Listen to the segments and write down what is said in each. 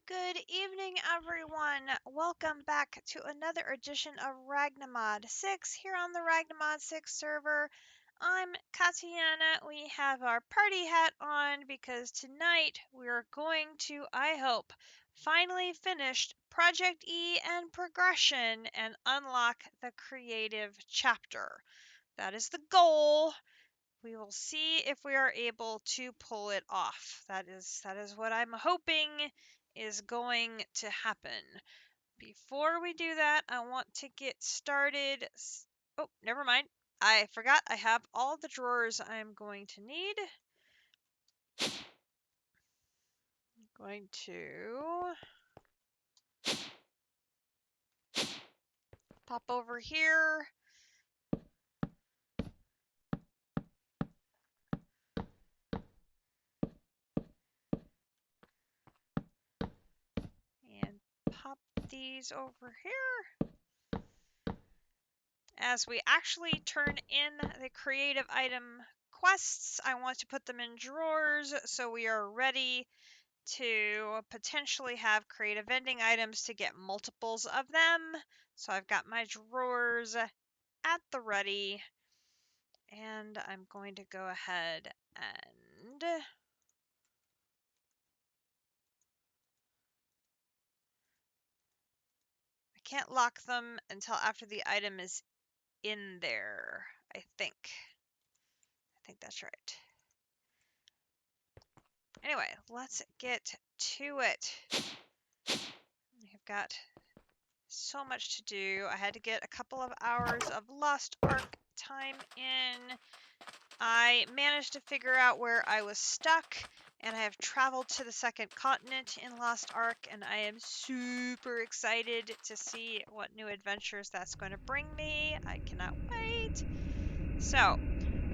Good evening, everyone. Welcome back to another edition of Ragnamod 6 here on the Ragnamod 6 server. I'm Katiana. We have our party hat on because tonight we're going to, I hope, finally finish ProjectE and progression and unlock the creative chapter. That is the goal. We will see if we are able to pull it off. That is what I'm hoping is going to happen. Before we do that, I want to get started. Oh, never mind. I forgot I have all the drawers I'm going to need. I'm going to pop over here. And pop these over here. As we actually turn in the creative item quests, I want to put them in drawers so we are ready to potentially have creative vending items to get multiples of them. So I've got my drawers at the ready, and I'm going to go ahead and I can't lock them until after the item is in there, I think that's right. Anyway, let's get to it. We've got so much to do. I had to get a couple of hours of Lost Ark time in. I managed to figure out where I was stuck, and I have traveled to the second continent in Lost Ark, and I am super excited to see what new adventures that's going to bring me. I cannot wait. So,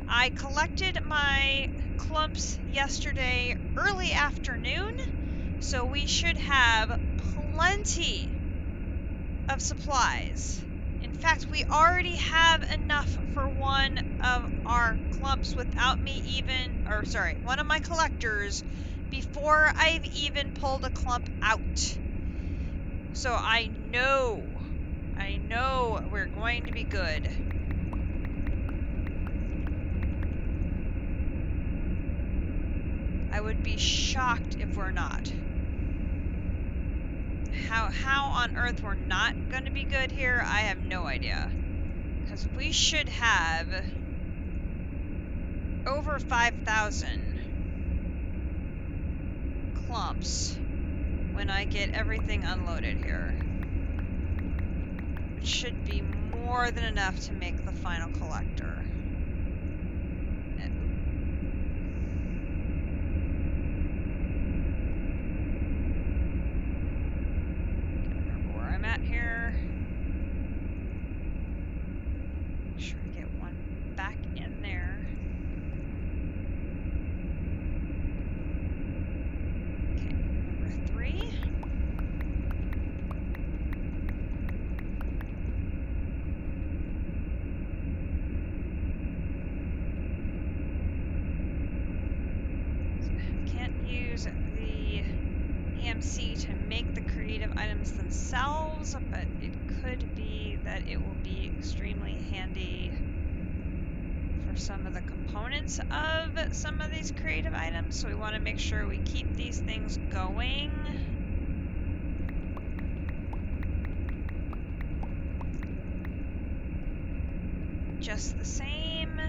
I collected my clumps yesterday early afternoon, so we should have plenty of supplies. In fact, we already have enough for one of our clumps without me even, or sorry, one of my collectors before I've even pulled a clump out. So I know we're going to be good. I would be shocked if we're not. How on earth we're not going to be good here, I have no idea. Because we should have over 5,000 clumps when I get everything unloaded here. It should be more than enough to make the final collector. Remember where I'm at here. Make sure I get one back in there. Okay, number 3. Use the EMC to make the creative items themselves, but it could be that it will be extremely handy for some of the components of some of these creative items, so we want to make sure we keep these things going. Just the same.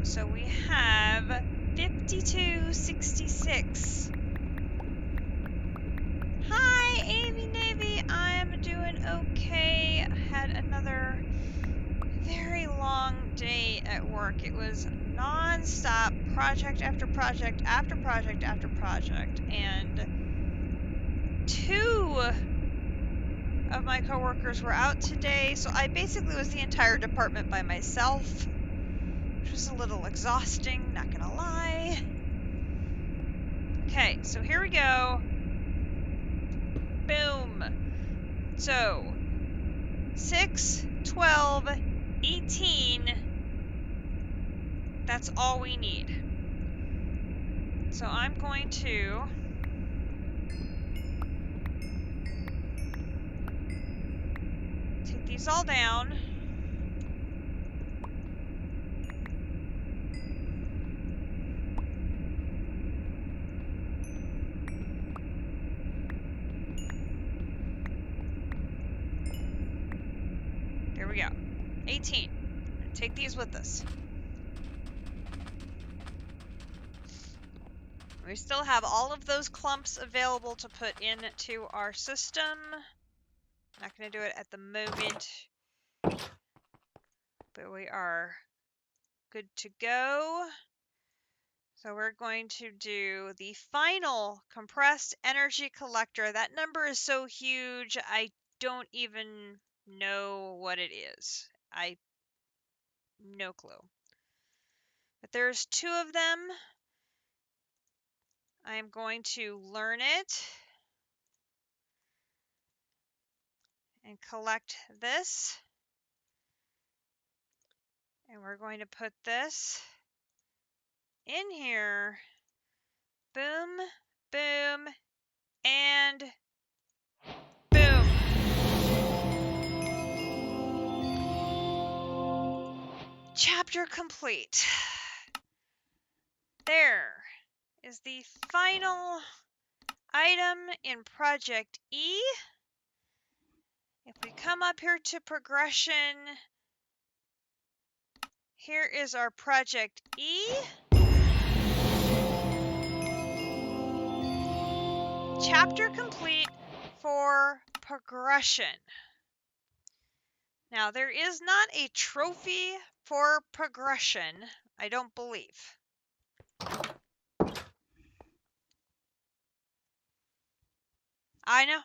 So we have 5266. Hi, Avy Navy. I'm doing okay. I had another very long day at work. It was non-stop, project after project after project after project, and 2 of my coworkers were out today, so I basically was the entire department by myself. Which was a little exhausting, not gonna lie. Okay, so here we go. Boom. So, 6 12, 18. That's all we need. So I'm going to take these all down. There we go. 18. Take these with us. We still have all of those clumps available to put into our system. Not going to do it at the moment, but we are good to go. So we're going to do the final compressed energy collector. That number is so huge, I don't even know what it is. No clue. But there's 2 of them. I am going to learn it and collect this. And we're going to put this in here. Boom, boom, and boom. Chapter complete. There is the final item in Project E. If we come up here to progression, here is our Project E. Chapter complete for progression. Now, there is not a trophy for progression, I don't believe. I know.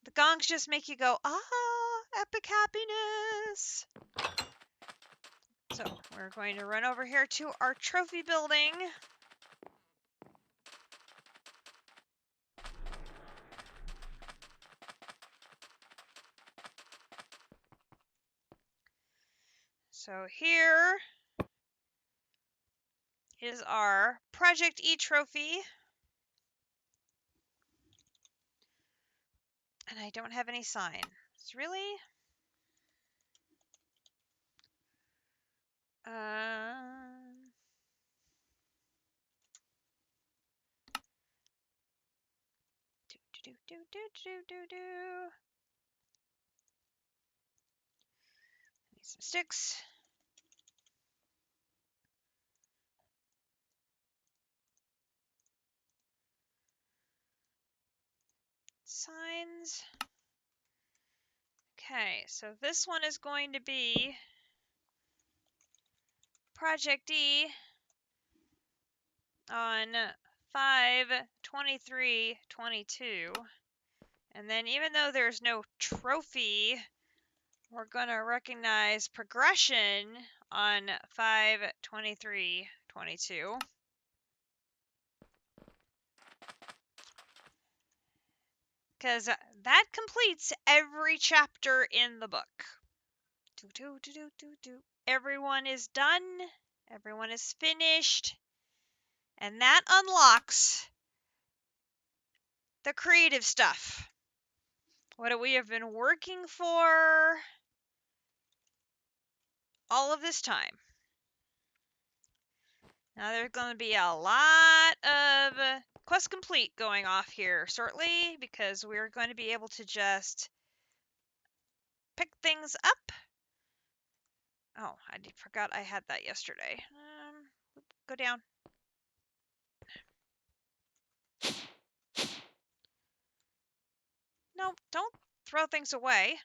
The gongs just make you go, ah, epic happiness. So we're going to run over here to our trophy building. So here is our Project E trophy. And I don't have any sign. It's really? Need some sticks. Signs. Okay, so this one is going to be Project E on 5/23/22. And then even though there's no trophy, we're going to recognize progression on 5/23/22. Because that completes every chapter in the book. Everyone is done. Everyone is finished. And that unlocks the creative stuff. What we have been working for all of this time. Now there's going to be a lot of quest complete going off here shortly because we're going to be able to just pick things up. Oh, I forgot I had that yesterday. Go down. No, don't throw things away.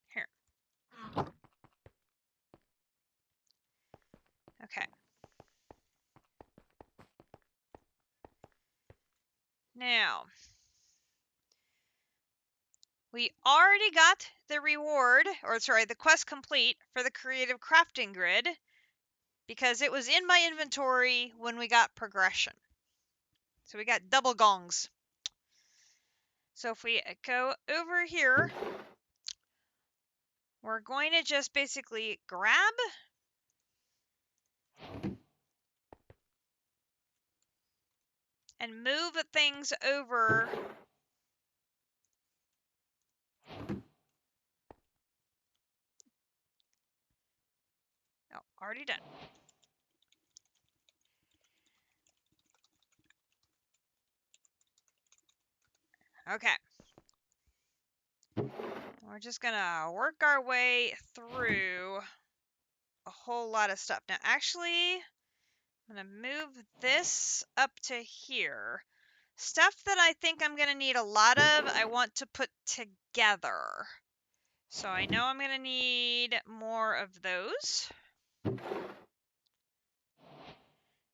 Here. Okay. Now, we already got the reward, or sorry, the quest complete for the creative crafting grid because it was in my inventory when we got progression. So we got double gongs. So if we go over here, we're going to just basically grab and move things over. Oh, already done. Okay. We're just gonna work our way through a whole lot of stuff. Now, actually, I'm gonna move this up to here. Stuff that I think I'm gonna need a lot of, I want to put together. So I know I'm gonna need more of those.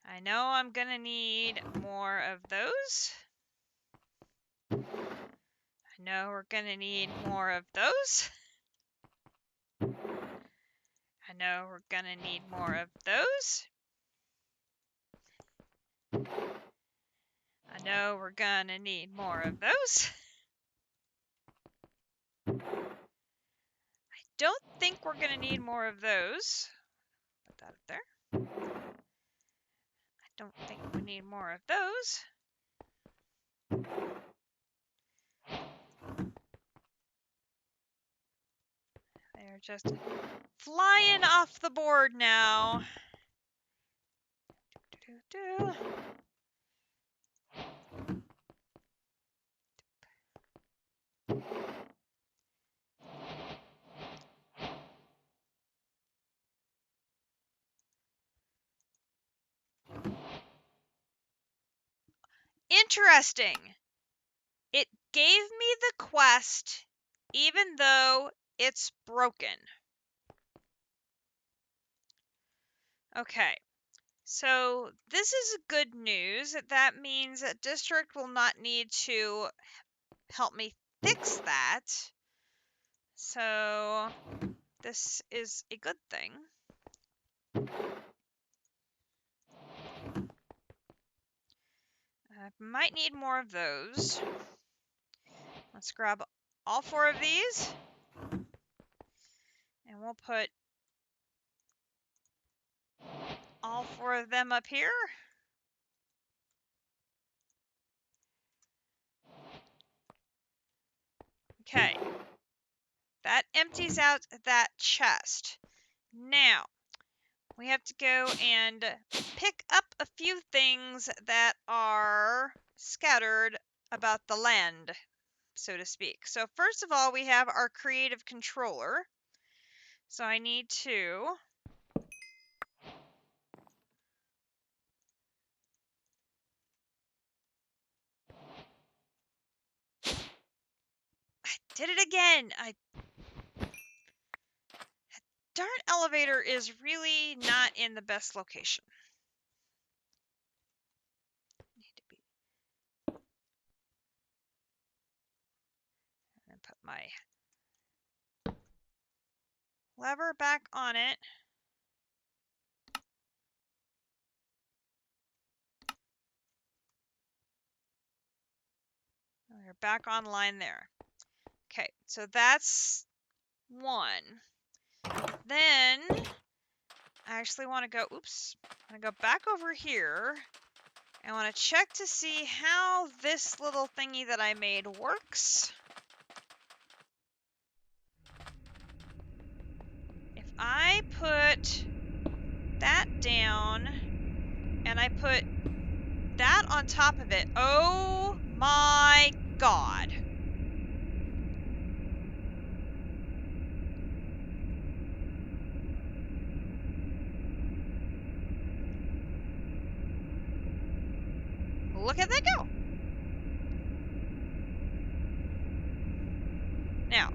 I know I'm gonna need more of those. I know we're gonna need more of those. I know we're gonna need more of those. I know we're gonna need more of those. I don't think we're gonna need more of those. Put that up there. I don't think we need more of those. They're just flying off the board now. Interesting. It gave me the quest even though it's broken. Okay. So this is good news. That means that district will not need to help me fix that. So this is a good thing. I might need more of those. Let's grab all 4 of these. And we'll put all 4 of them up here. Okay. That empties out that chest. Now, we have to go and pick up a few things that are scattered about the land, so to speak. So first of all, we have our creative controller. So I need to did it again. Darn elevator is really not in the best location. Need to be. And put my lever back on it. We're back online there. Okay, so that's 1. Then I actually want to go, oops, I'm going to go back over here. I want to check to see how this little thingy that I made works. If I put that down and I put that on top of it, oh my God. Look at that go. Now,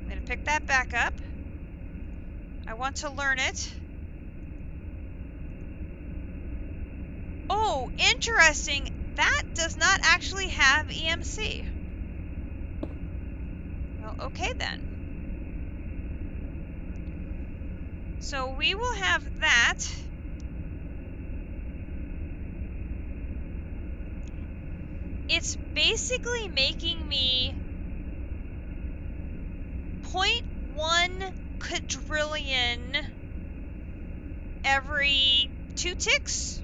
I'm going to pick that back up. I want to learn it. Oh, interesting. That does not actually have EMC. Well, okay then. So we will have that. basically making me 0.1 quadrillion every 2 ticks?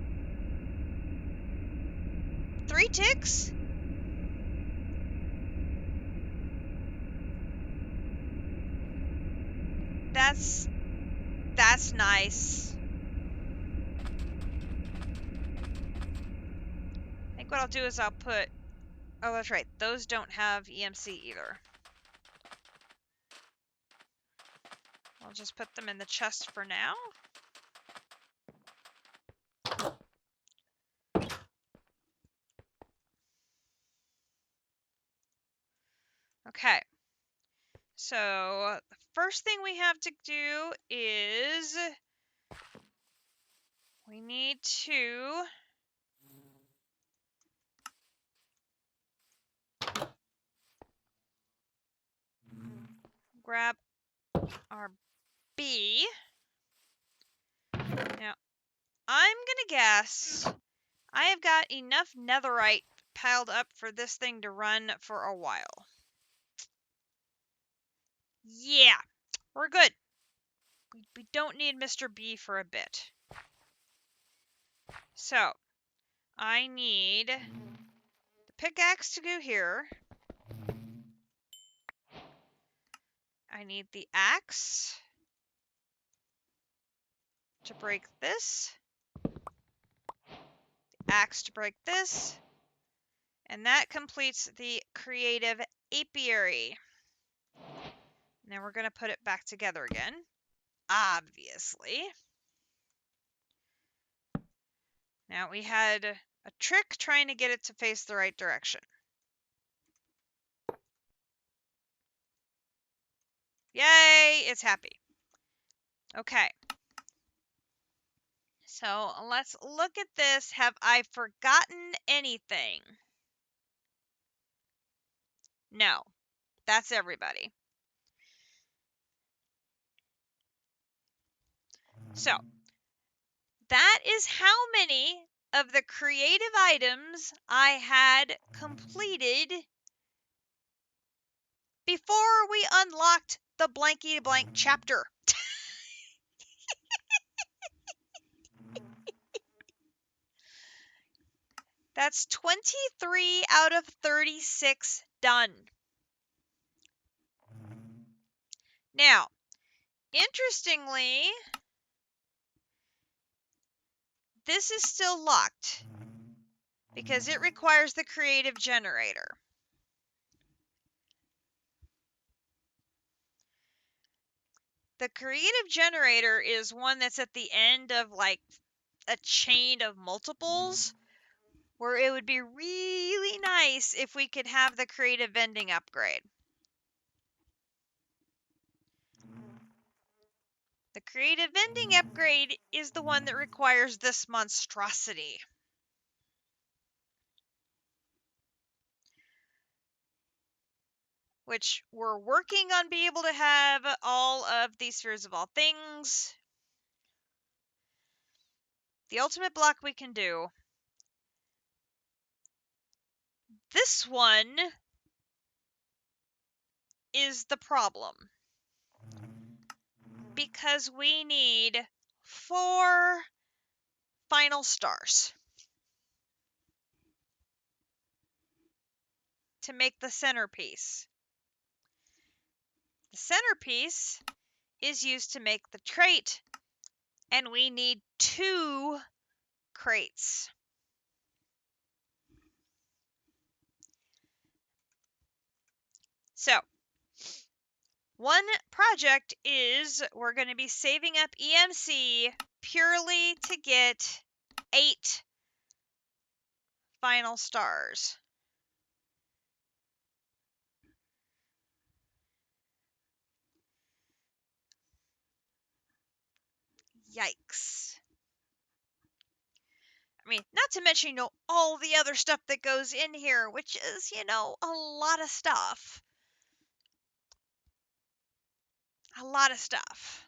3 ticks? That's nice. I think what I'll do is I'll put... Oh, that's right. Those don't have EMC either. I'll just put them in the chest for now. Okay. So the first thing we have to do is we need to grab our B. Now, I'm gonna guess I have got enough netherite piled up for this thing to run for a while. Yeah, we're good. We don't need Mr. B for a bit. So, I need the pickaxe to go here. I need the axe to break this. The axe to break this. And that completes the creative apiary. Now we're going to put it back together again, obviously. Now we had a trick trying to get it to face the right direction. Yay, it's happy. Okay. So let's look at this. Have I forgotten anything? No, that's everybody. So that is how many of the creative items I had completed before we unlocked the blanky blank chapter. That's 23 out of 36 done. Now, interestingly, this is still locked because it requires the creative generator. The creative generator is one that's at the end of like a chain of multiples where it would be really nice if we could have the creative vending upgrade. The creative vending upgrade is the one that requires this monstrosity. Which we're working on being able to have all of these spheres of all things. The ultimate block we can do. This one is the problem. Because we need 4 final stars to make the centerpiece. The centerpiece is used to make the crate, and we need 2 crates. So, one project is we're going to be saving up EMC purely to get 8 final stars. Yikes. I mean, not to mention, all the other stuff that goes in here, which is, a lot of stuff. A lot of stuff.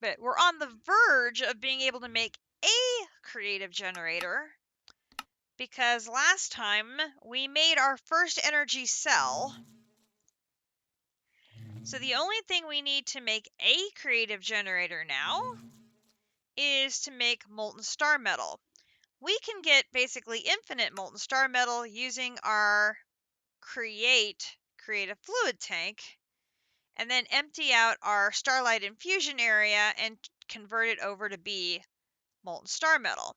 But we're on the verge of being able to make a creative generator. because last time we made our first energy cell. So the only thing we need to make a creative generator now is to make molten star metal. We can get basically infinite molten star metal using our creative fluid tank, and then empty out our starlight infusion area and convert it over to be molten star metal.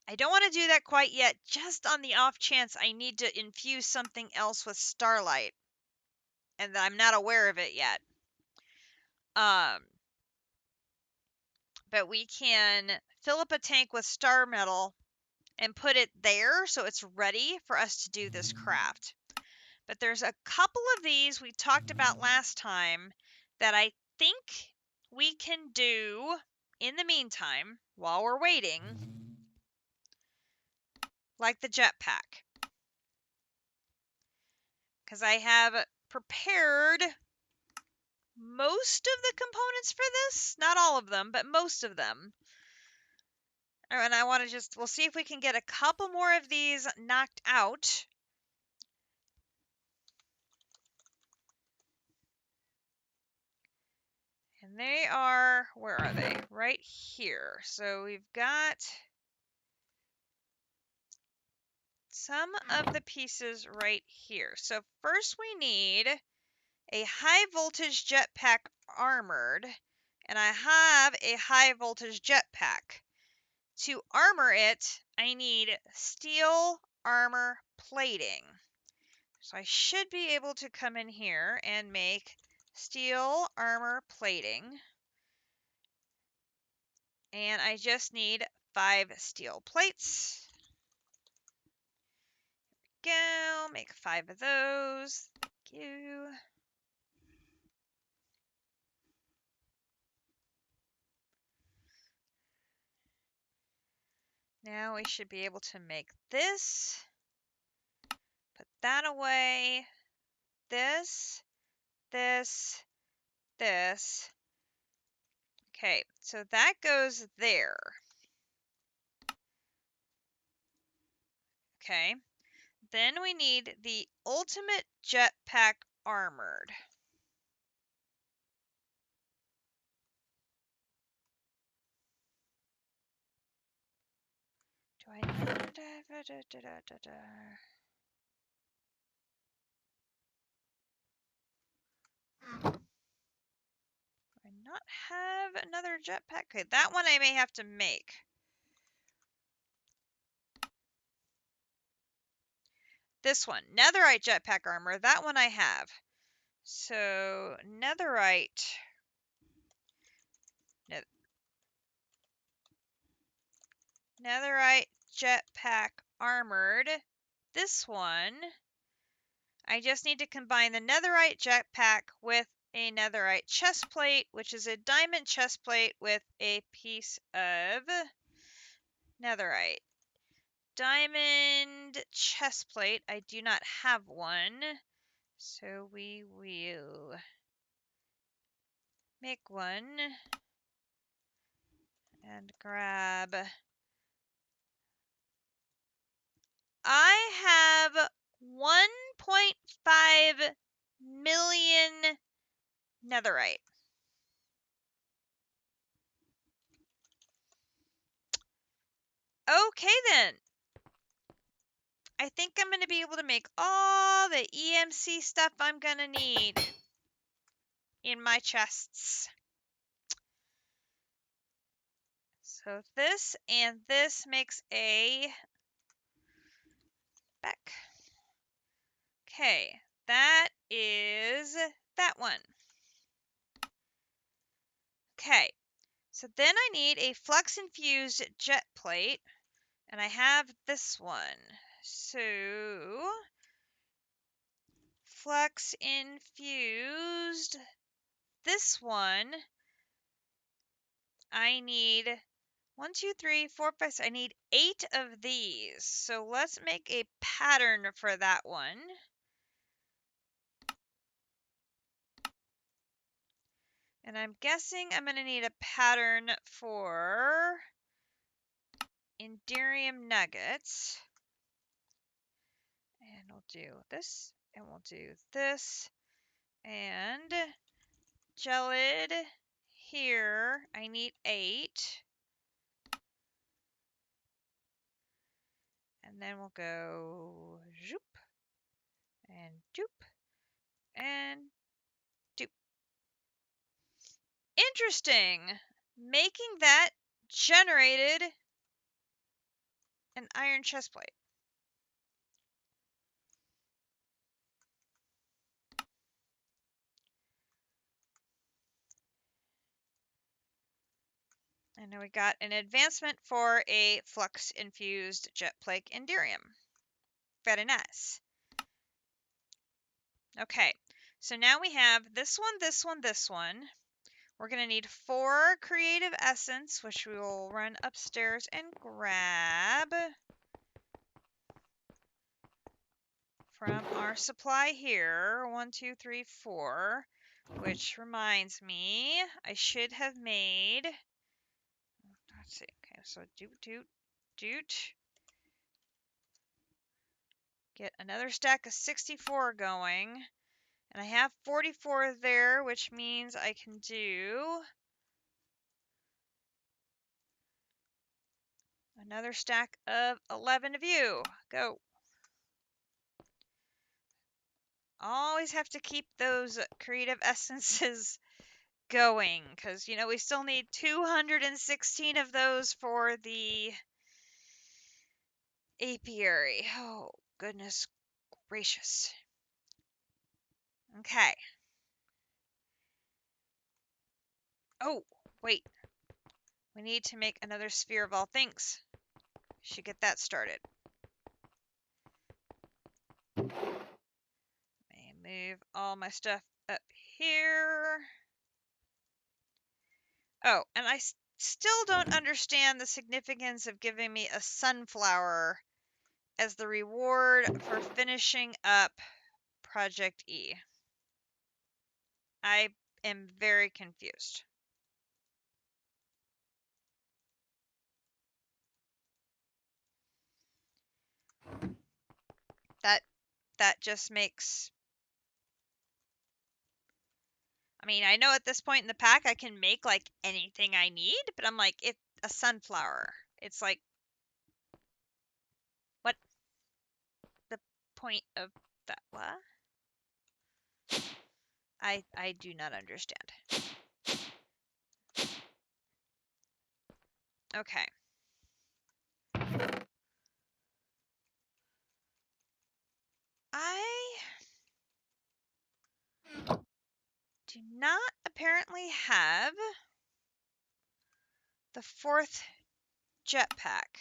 I don't want to do that quite yet, just on the off chance I need to infuse something else with starlight and that I'm not aware of it yet. But we can fill up a tank with star metal and put it there so it's ready for us to do this craft. But there's a couple of these we talked about last time that I think we can do in the meantime while we're waiting, like the jetpack. Because I have prepared most of the components for this. Not all of them, but most of them. And I want to we'll see if we can get a couple more of these knocked out. And they are, where are they? Right here. So we've got some of the pieces right here. So first we need a high voltage jetpack armored, and I have a high voltage jetpack. To armor it, I need steel armor plating. So I should be able to come in here and make steel armor plating. And I just need 5 steel plates. Go, make 5 of those. Thank you. Now we should be able to make this. Put that away. This, this, this. Okay, so that goes there. Okay, then we need the ultimate jetpack armored. Do I not? Do I not have another jetpack? Okay, that one I may have to make. This one, netherite jetpack armor, that one I have. So, netherite. Netherite jetpack armored. This one, I just need to combine the netherite jetpack with a netherite chest plate, which is a diamond chest plate with a piece of netherite. Diamond chest plate, I do not have one, so we will make one and grab. I have 1.5 million netherite. Okay then. I think I'm going to be able to make all the EMC stuff I'm going to need in my chests. So this and this makes a back. Okay, that is that one. Okay, so then I need a flux infused jet plate, and I have this one. So flux infused, this one, I need 1, 2, 3, 4, 5, 6. I need 8 of these. So let's make a pattern for that one. And I'm guessing I'm going to need a pattern for Enderium nuggets. And we'll do this, and we'll do this, and gelid here. I need 8. And then we'll go zoop, and doop, and doop. Interesting. Making that generated an iron chest plate. And now we got an advancement for a flux-infused jet plague Enderium. Very nice. Okay, so now we have this one, this one, this one. We're going to need 4 creative essence, which we will run upstairs and grab from our supply here. 1, 2, 3, 4. Which reminds me, I should have made. Let's see. Okay, so doot. Get another stack of 64 going. And I have 44 there, which means I can do another stack of 11 of you. Go. Always have to keep those creative essences going, because, you know, we still need 216 of those for the apiary. Oh, goodness gracious. Okay. Oh, wait. We need to make another sphere of all things. Should get that started. May move all my stuff up here. Oh, and I still don't understand the significance of giving me a sunflower as the reward for finishing up ProjectE. I am very confused. That just makes... I mean, I know at this point in the pack I can make like anything I need, but I'm like, it's a sunflower. It's like, what the point of that? What? I do not understand. Okay. I do not apparently have the 4th jetpack,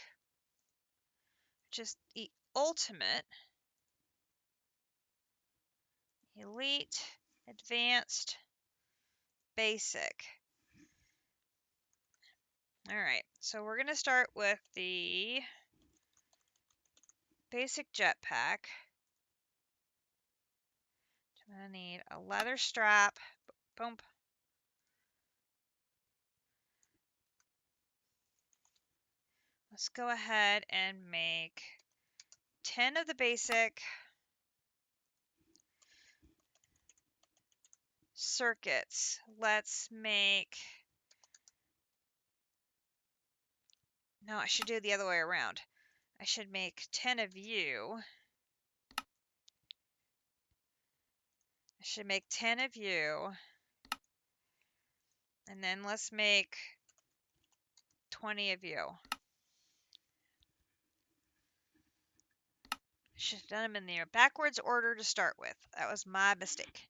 which is the ultimate, elite, advanced, basic. All right, so we're going to start with the basic jetpack. I'm going to need a leather strap. Boom. Let's go ahead and make 10 of the basic circuits. Let's make... No, I should do it the other way around. I should make 10 of you. I should make 10 of you. And then let's make 20 of you. Should have done them in the backwards order to start with. That was my mistake.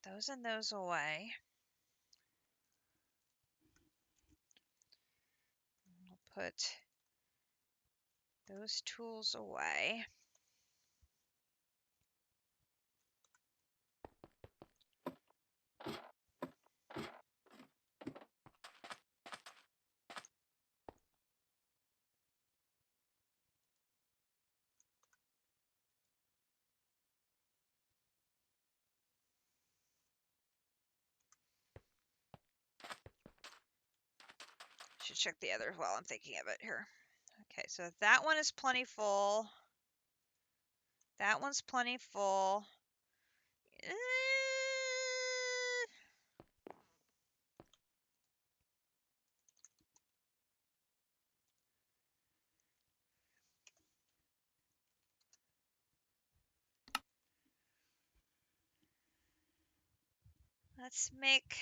Put those and those away. We'll put those tools away. check the others while I'm thinking of it here. Okay, so that one is plenty full. That one's plenty full. Let's make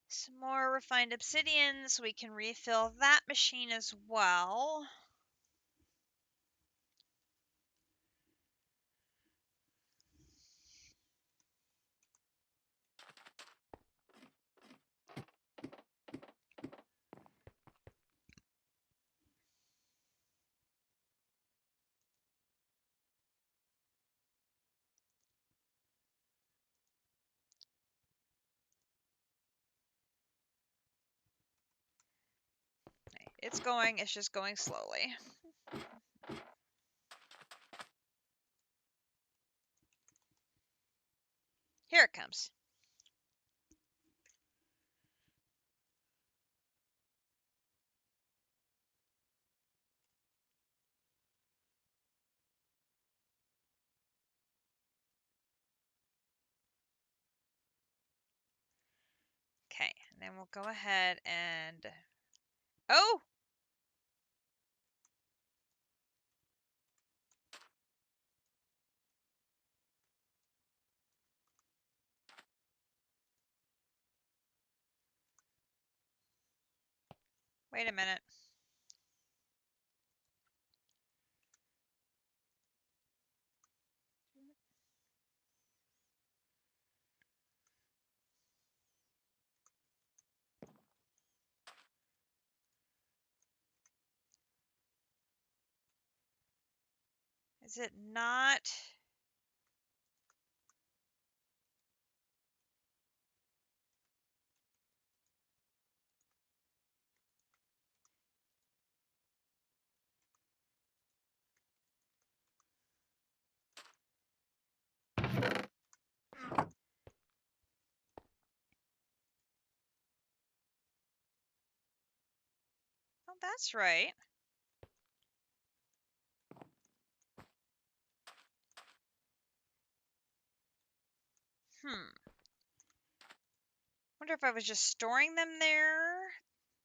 some more refined obsidian so we can refill that machine as well. It's going, it's just going slowly. Here it comes. Okay, and then we'll go ahead and... Oh! Wait a minute. Is it not? Oh, that's right. Wonder if I was just storing them there,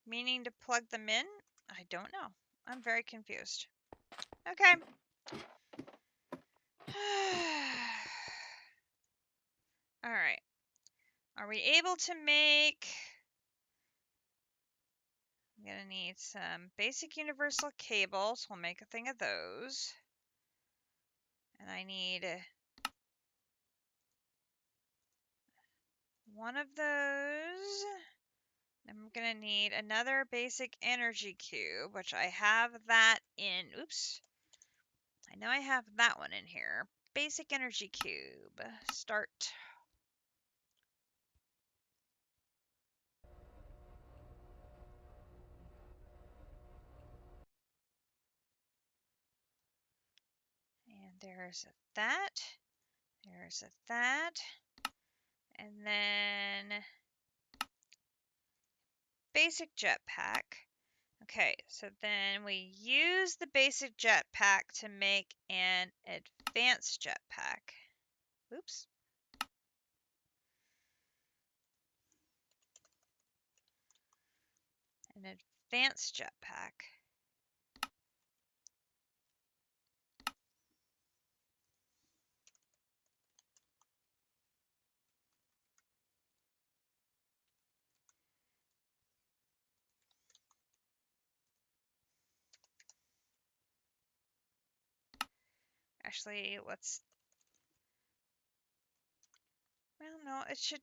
meaning to plug them in? I don't know. I'm very confused. Okay. All right. Are we able to make... I'm going to need some basic universal cables. We'll make a thing of those. And I need one of those. I'm going to need another basic energy cube, which I have that in. Oops. I know I have that one in here. Basic energy cube. Start. And there's that. There's that. And then basic jetpack. Okay, so then we use the basic jetpack to make an advanced jetpack. Oops. An advanced jetpack. Actually, let's... Well, no, it should...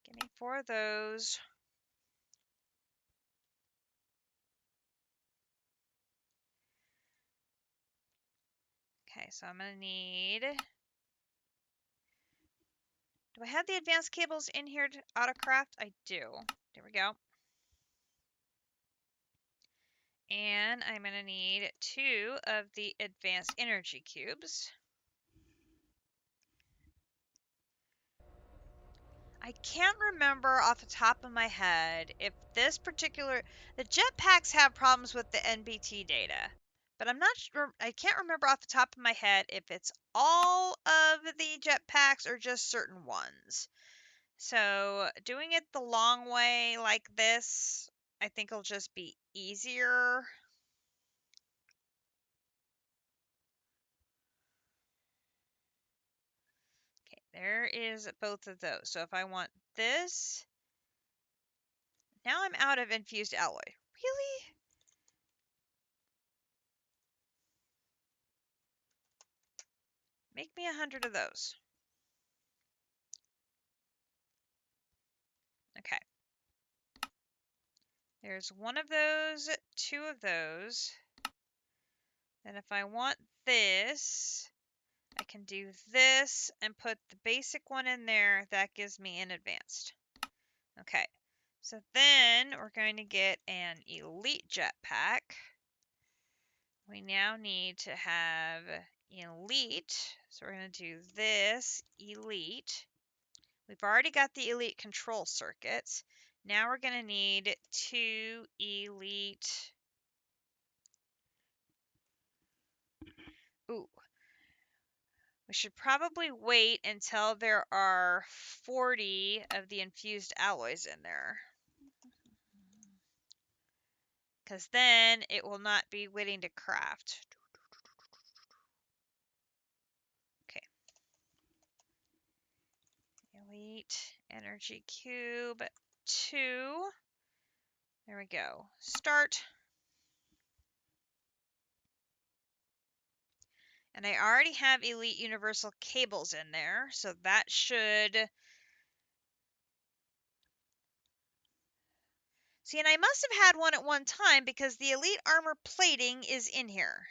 Give me 4 of those. Okay, so I'm going to need... Do I have the advanced cables in here to autocraft? I do. There we go. And I'm going to need 2 of the advanced energy cubes. I can't remember off the top of my head if this particular the jetpacks have problems with the NBT data, but I'm not sure. I can't remember off the top of my head if it's all of the jetpacks or just certain ones. So doing it the long way like this, I think will just be easier. Okay, there is both of those. So if I want this, now I'm out of infused alloy. Really? Make me 100 of those. Okay. There's one of those, two of those. Then if I want this, I can do this and put the basic one in there. That gives me an advanced. Okay. So then we're going to get an elite jetpack. We now need to have elite. So we're going to do this elite. We've already got the elite control circuits. Now we're going to need 2 elite. Ooh. We should probably wait until there are 40 of the infused alloys in there. Because then it will not be waiting to craft. Okay. Elite energy cube 2. There we go. Start. And I already have elite universal cables in there, so that should... See, and I must have had one at one time because the elite armor plating is in here.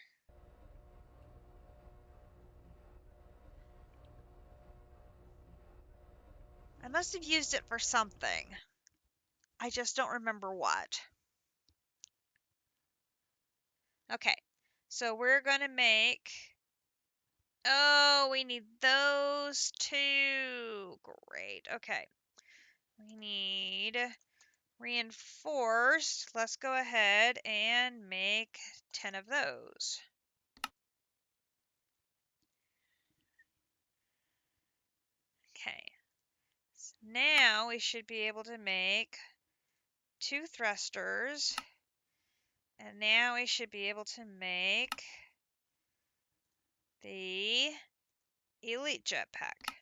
I must have used it for something. I just don't remember what. Okay, so we're going to make... Oh, we need those two. Great, okay. We need reinforced. Let's go ahead and make 10 of those. Okay, so now we should be able to make 2 thrusters. And now we should be able to make the elite jetpack.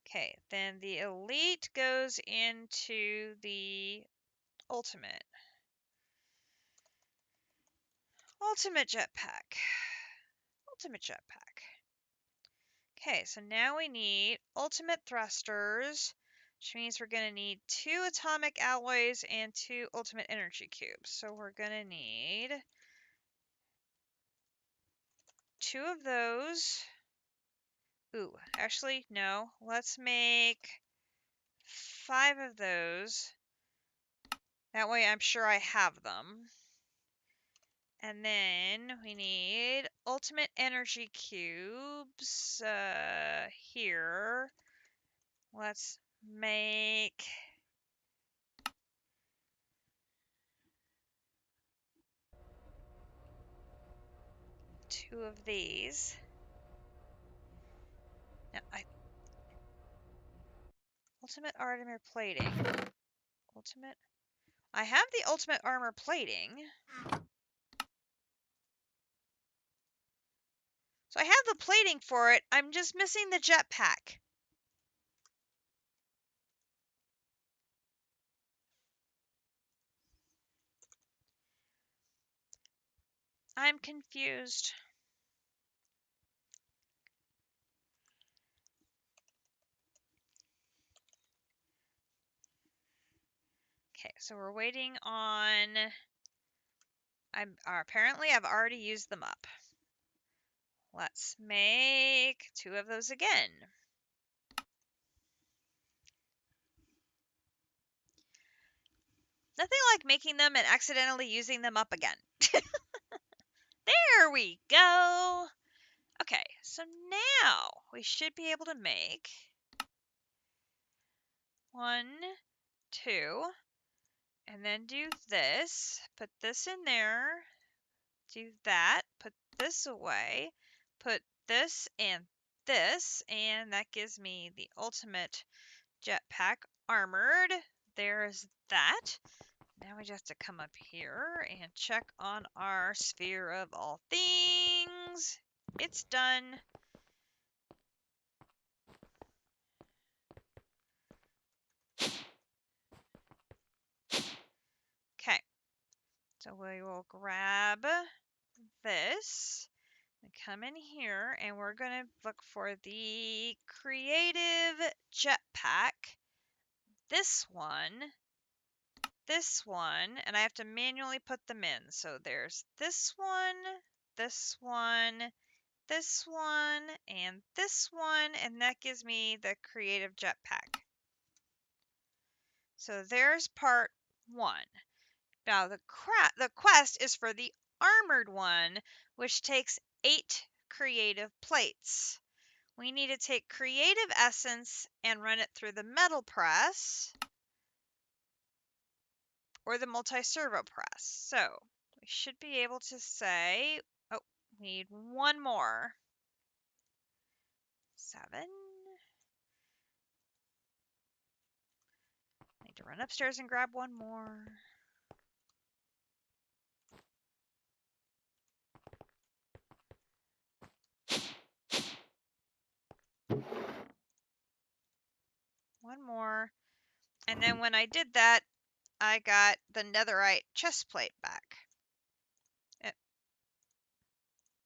Okay, then the elite goes into the ultimate. Ultimate jetpack. Ultimate jetpack. Okay, so now we need ultimate thrusters, which means we're going to need 2 atomic alloys and 2 ultimate energy cubes. So we're going to need 2 of those. Ooh, actually, no. Let's make 5 of those. That way I'm sure I have them. And then we need ultimate energy cubes here. Let's make 2 of these. Now, ultimate armor plating. Ultimate. I have the ultimate armor plating. So I have the plating for it. I'm just missing the jetpack. I'm confused. Okay, so we're waiting on... apparently I've already used them up. Let's make 2 of those again. Nothing like making them and accidentally using them up again. There we go. Okay, so now we should be able to make 1, 2, and then do this. Put this in there. Do that. Put this away. Put this, and that gives me the ultimate jetpack armored. There's that. Now we just have to come up here and check on our sphere of all things. It's done. Okay, so we will grab this and come in here, and we're going to look for the creative jetpack. This one, and I have to manually put them in. So there's this one, this one, this one, and this one, and that gives me the creative jetpack. So there's part 1. Now the quest is for the armored one, which takes 8 creative plates. We need to take creative essence and run it through the metal press or the multi-servo press. So we should be able to say, oh, we need one more. 7. Need to run upstairs and grab one more. One more. And then when I did that, I got the netherite chest plate back.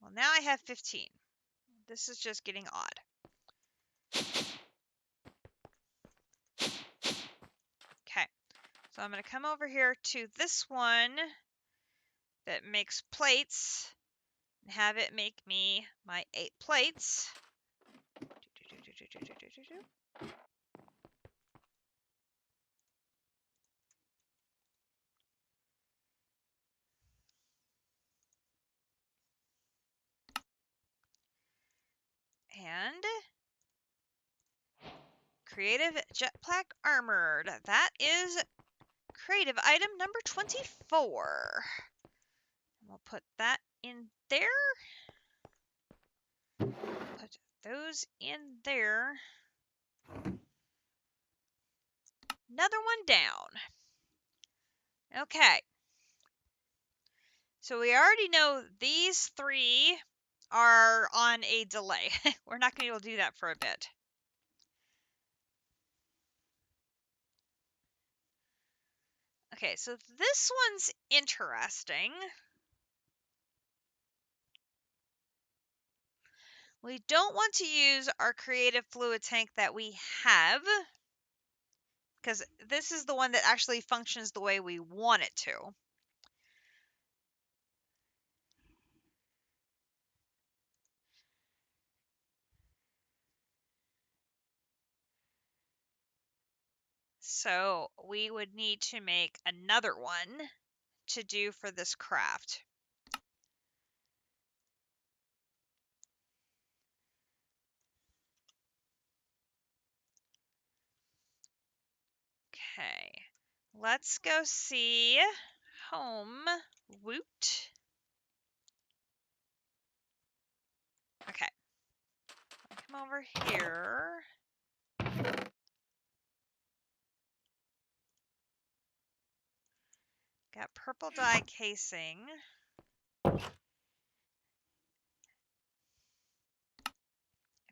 Well, now I have 15. This is just getting odd. Okay, so I'm going to come over here to this one that makes plates and have it make me my 8 plates. And creative jetpack armored. That is creative item number 24. We'll put that in there. Put those in there. Another one down. Okay. So we already know these 3 are on a delay. We're not going to be able to do that for a bit. Okay, so this one's interesting. We don't want to use our creative fluid tank that we have, because this is the one that actually functions the way we want it to. So we would need to make another one to do for this craft. Okay, let's go see home. Woot. Okay, come over here. Got purple dye casing. If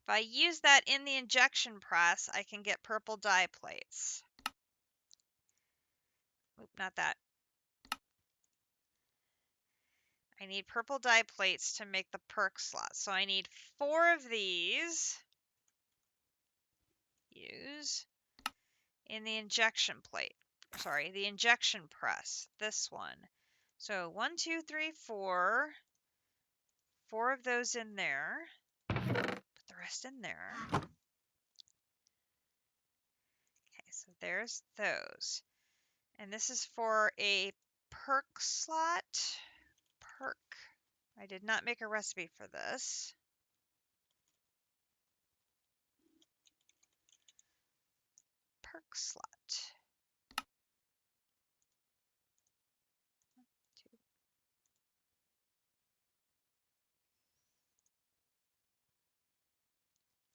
I use that in the injection press, I can get purple dye plates. Oop, not that. I need purple dye plates to make the perk slot. So I need 4 of these. Use in the injection plate. Sorry, the injection press. This one. So 1, 2, 3, 4. 4 of those in there. Put the rest in there. Okay, so there's those. And this is for a perk slot. Perk. I did not make a recipe for this. perk slot.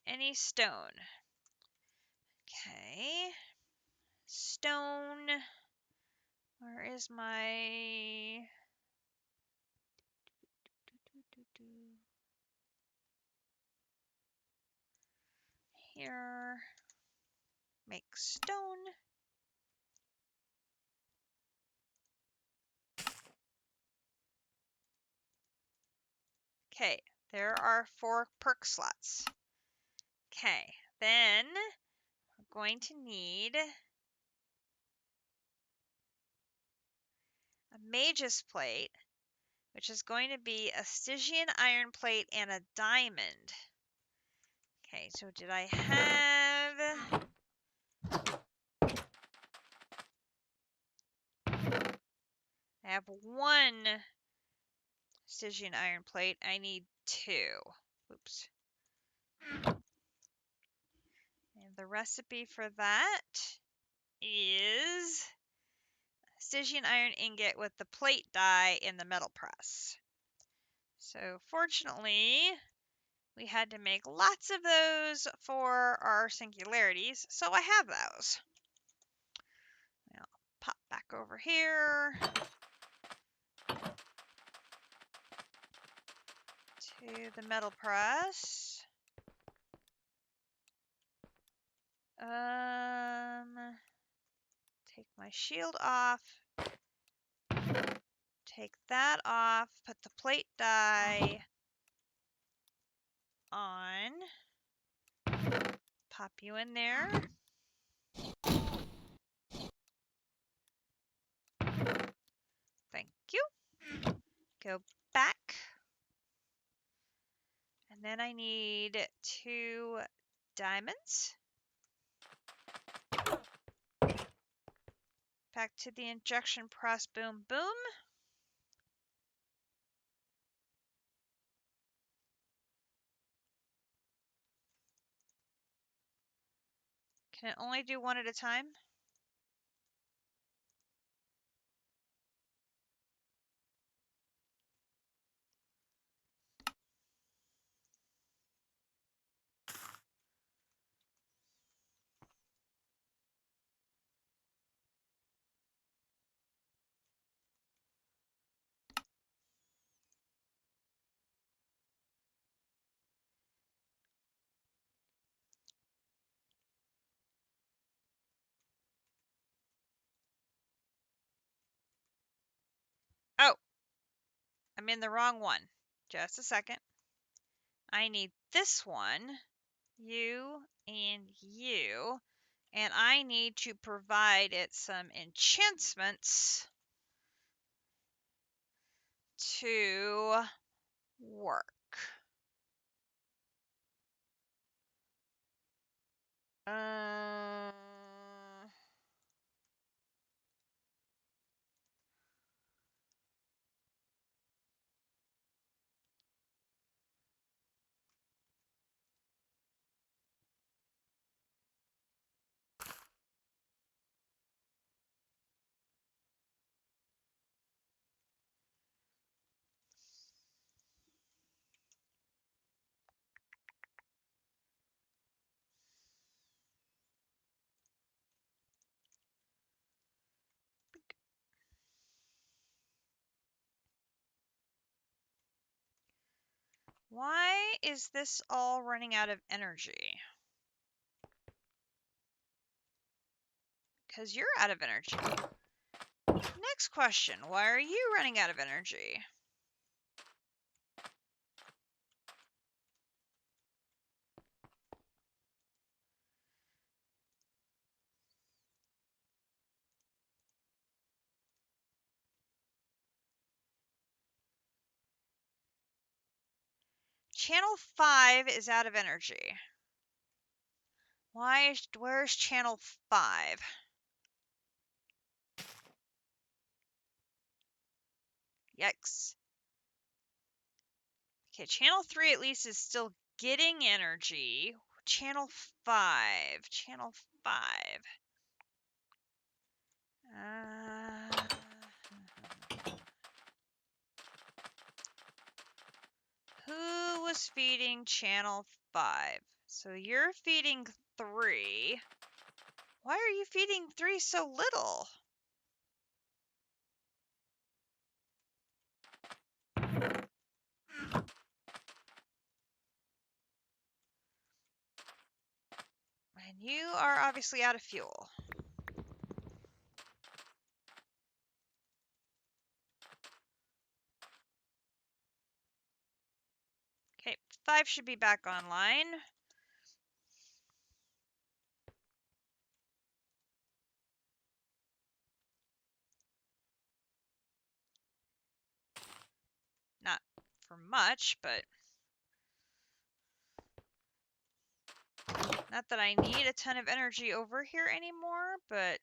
Any stone. Okay. Stone. Where is my... Here. Make stone. Okay, there are 4 perk slots. Okay, then we're going to need a mage's plate, which is going to be a Stygian iron plate and a diamond. Okay, so did I have... I have 1 Stygian iron plate. I need 2. Oops. And the recipe for that is Stygian iron ingot with the plate die in the metal press. So fortunately, we had to make lots of those for our singularities, so I have those. I'll pop back over here to the metal press. Take my shield off. Take that off. Put the plate die on. Pop you in there. Thank you. Go back. And then I need 2 diamonds. Back to the injection press. Boom, boom. Can it only do 1 at a time? Oh, I'm in the wrong one. Just a second. I need this one, you and you, and I need to provide it some enchantments to work. Why is this all running out of energy? Because you're out of energy. Next question, why are you running out of energy? Channel 5 is out of energy. Where's channel 5? Yikes. Okay, channel 3 at least is still getting energy. Channel 5. Channel 5. feeding channel 5. So you're feeding 3. Why are you feeding 3 so little? And you are obviously out of fuel. Okay, 5 should be back online. Not for much, but not that I need a ton of energy over here anymore, but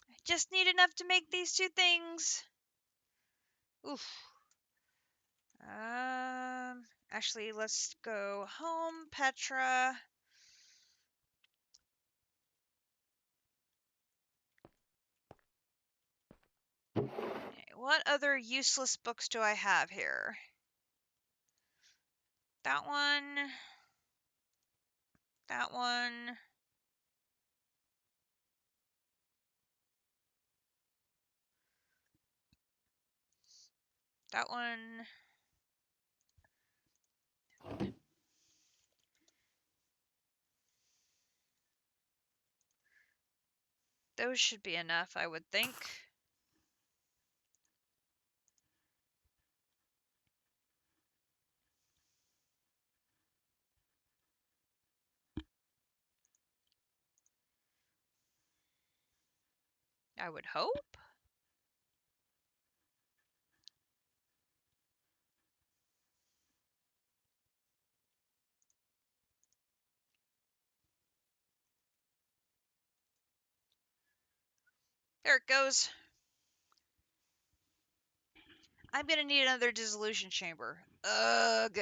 I just need enough to make these 2 things. Oof. Actually, let's go home, Petra. Okay, what other useless books do I have here? That one. That one. That one. Those should be enough, I would think. I would hope. There it goes. I'm gonna need another dissolution chamber. Ugh.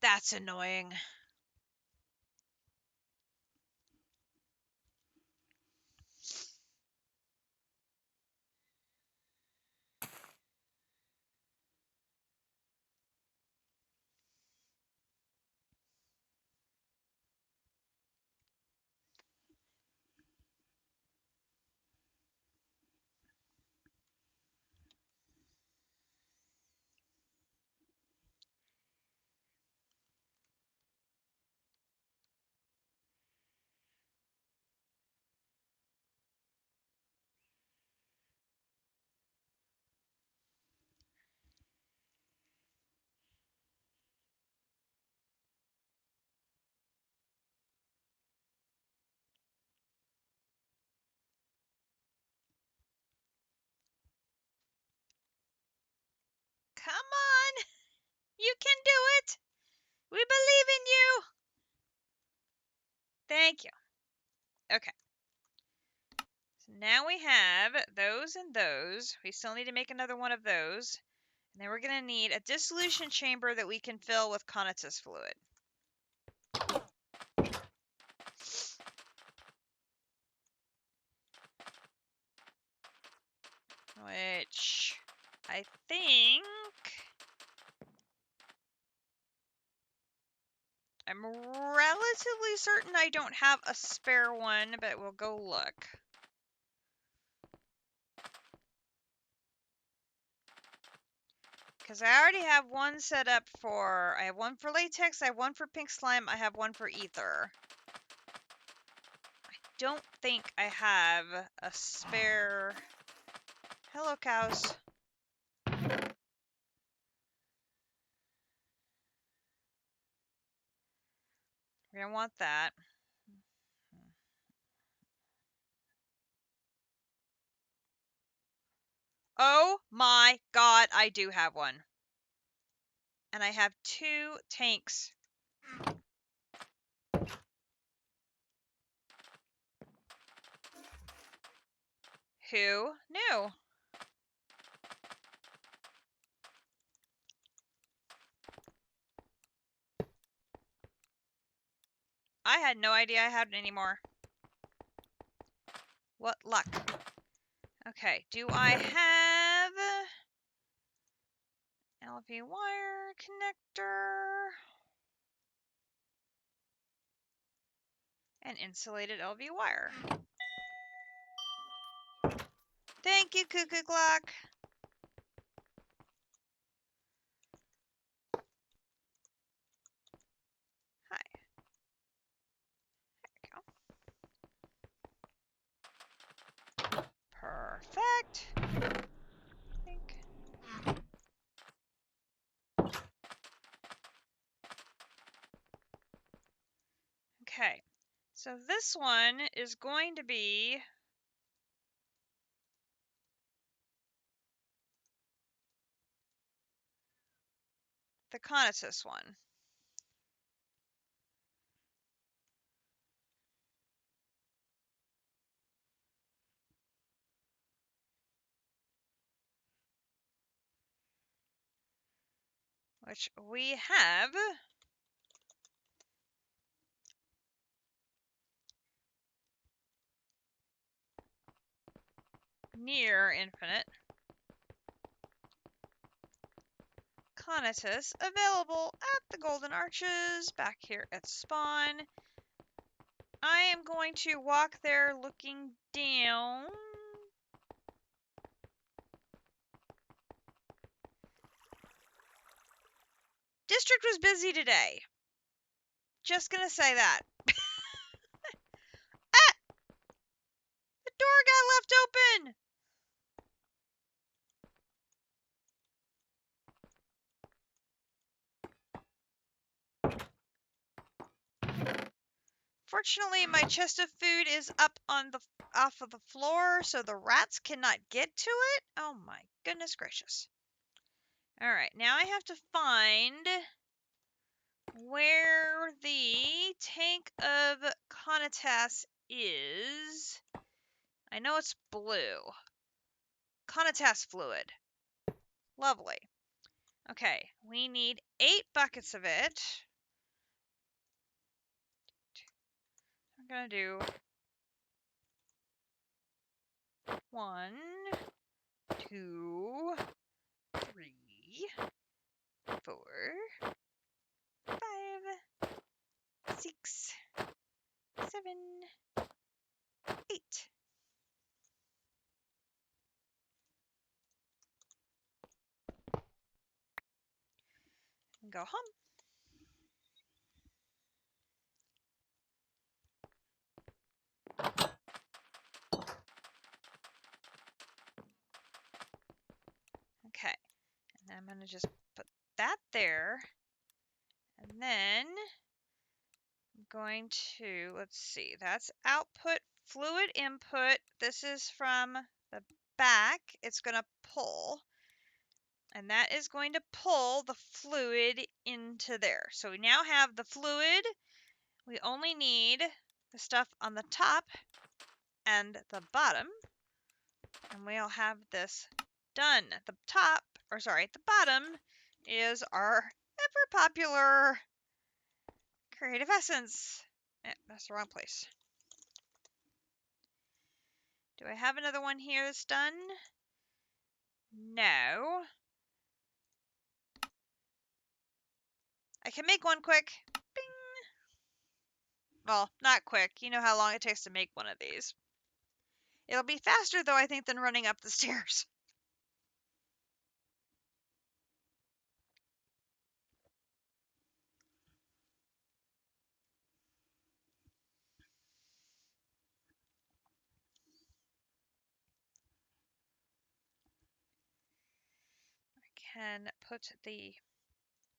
That's annoying. Come on! You can do it! We believe in you! Thank you. Okay. So now we have those and those. We still need to make another one of those. And then we're going to need a dissolution chamber that we can fill with conatus fluid. Which I think I'm relatively certain I don't have a spare one, but we'll go look. Because I already have one set up for, I have one for latex, I have one for pink slime, I have one for ether. I don't think I have a spare. Hello, cows. We're gonna want that. Oh my god, I do have one. And I have 2 tanks. Who knew? I had no idea I had it anymore. What luck. Okay, do I have LV wire connector and insulated LV wire? Thank you, Cuckoo Clock. Hi. There we go. Perfect. I think. Okay, so this one is going to be the Conatus one. Which we have near infinite Conatus available at the Golden Arches back here at spawn. I am going to walk there looking down. District was busy today. Just gonna say that. Ah! The door got left open! Fortunately, my chest of food is up on the off of the floor, so the rats cannot get to it. Oh my goodness gracious. Alright, now I have to find where the tank of Conatas is. I know it's blue. Conatas fluid. Lovely. Okay, we need 8 buckets of it. I'm gonna do 1, 2, 3, 4, 5, 6, 7, 8. And go home. Okay, and I'm gonna just put that there. And then I'm going to, let's see, that's output, fluid input. This is from the back. It's going to pull. And that is going to pull the fluid into there. So we now have the fluid. We only need the stuff on the top and the bottom. And we'll have this done. The top, or sorry, the bottom is our ever popular creative essence. That's the wrong place. Do I have another one here that's done? No. I can make one quick. Bing. Well, not quick. You know how long it takes to make one of these. It'll be faster, though, I think, than running up the stairs. I can put the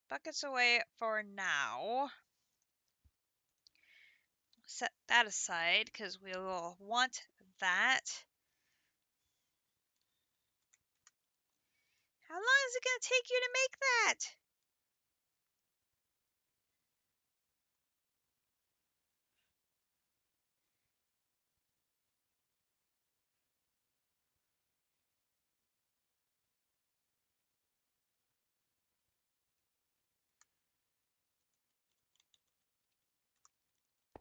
buckets away for now. Set that aside, because we will want that. How long is it going to take you to make that?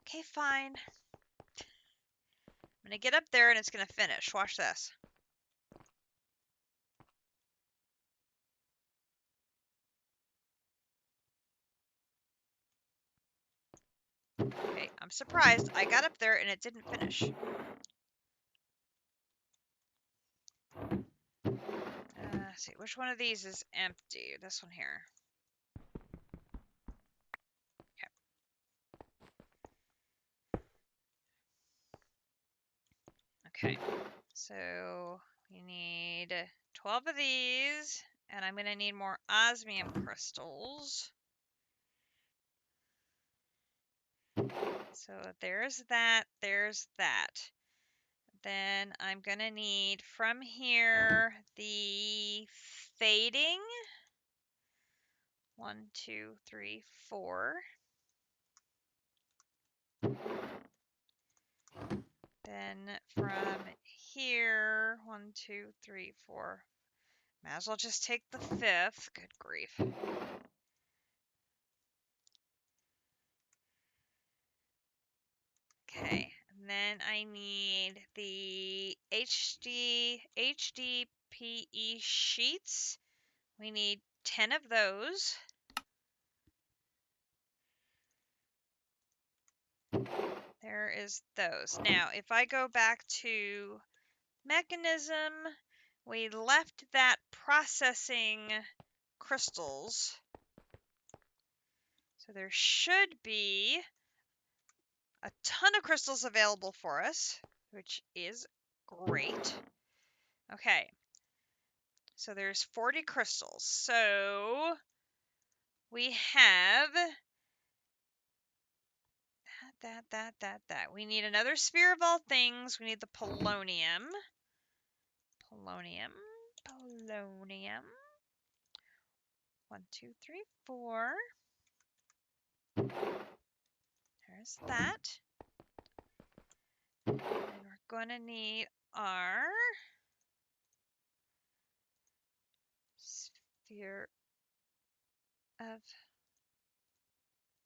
Okay, fine. I'm gonna get up there and it's gonna finish. Watch this. Okay, I'm surprised. I got up there and it didn't finish. Let's see, which one of these is empty? This one here. Okay, so we need 12 of these, and I'm going to need more osmium crystals. So there's that, there's that. Then I'm going to need from here the fading. 1, 2, 3, 4. Then from here, 1, 2, 3, 4. Might as well just take the 5th. Good grief. Okay, and then I need the HDPE sheets. We need 10 of those. There is those. Now, if I go back to mechanism, we left that processing crystals. So there should be a ton of crystals available for us, which is great. Okay. So there's 40 crystals. So we have that. We need another sphere of all things. We need the polonium. Polonium. 1, 2, 3, 4. There's that. And we're going to need our sphere of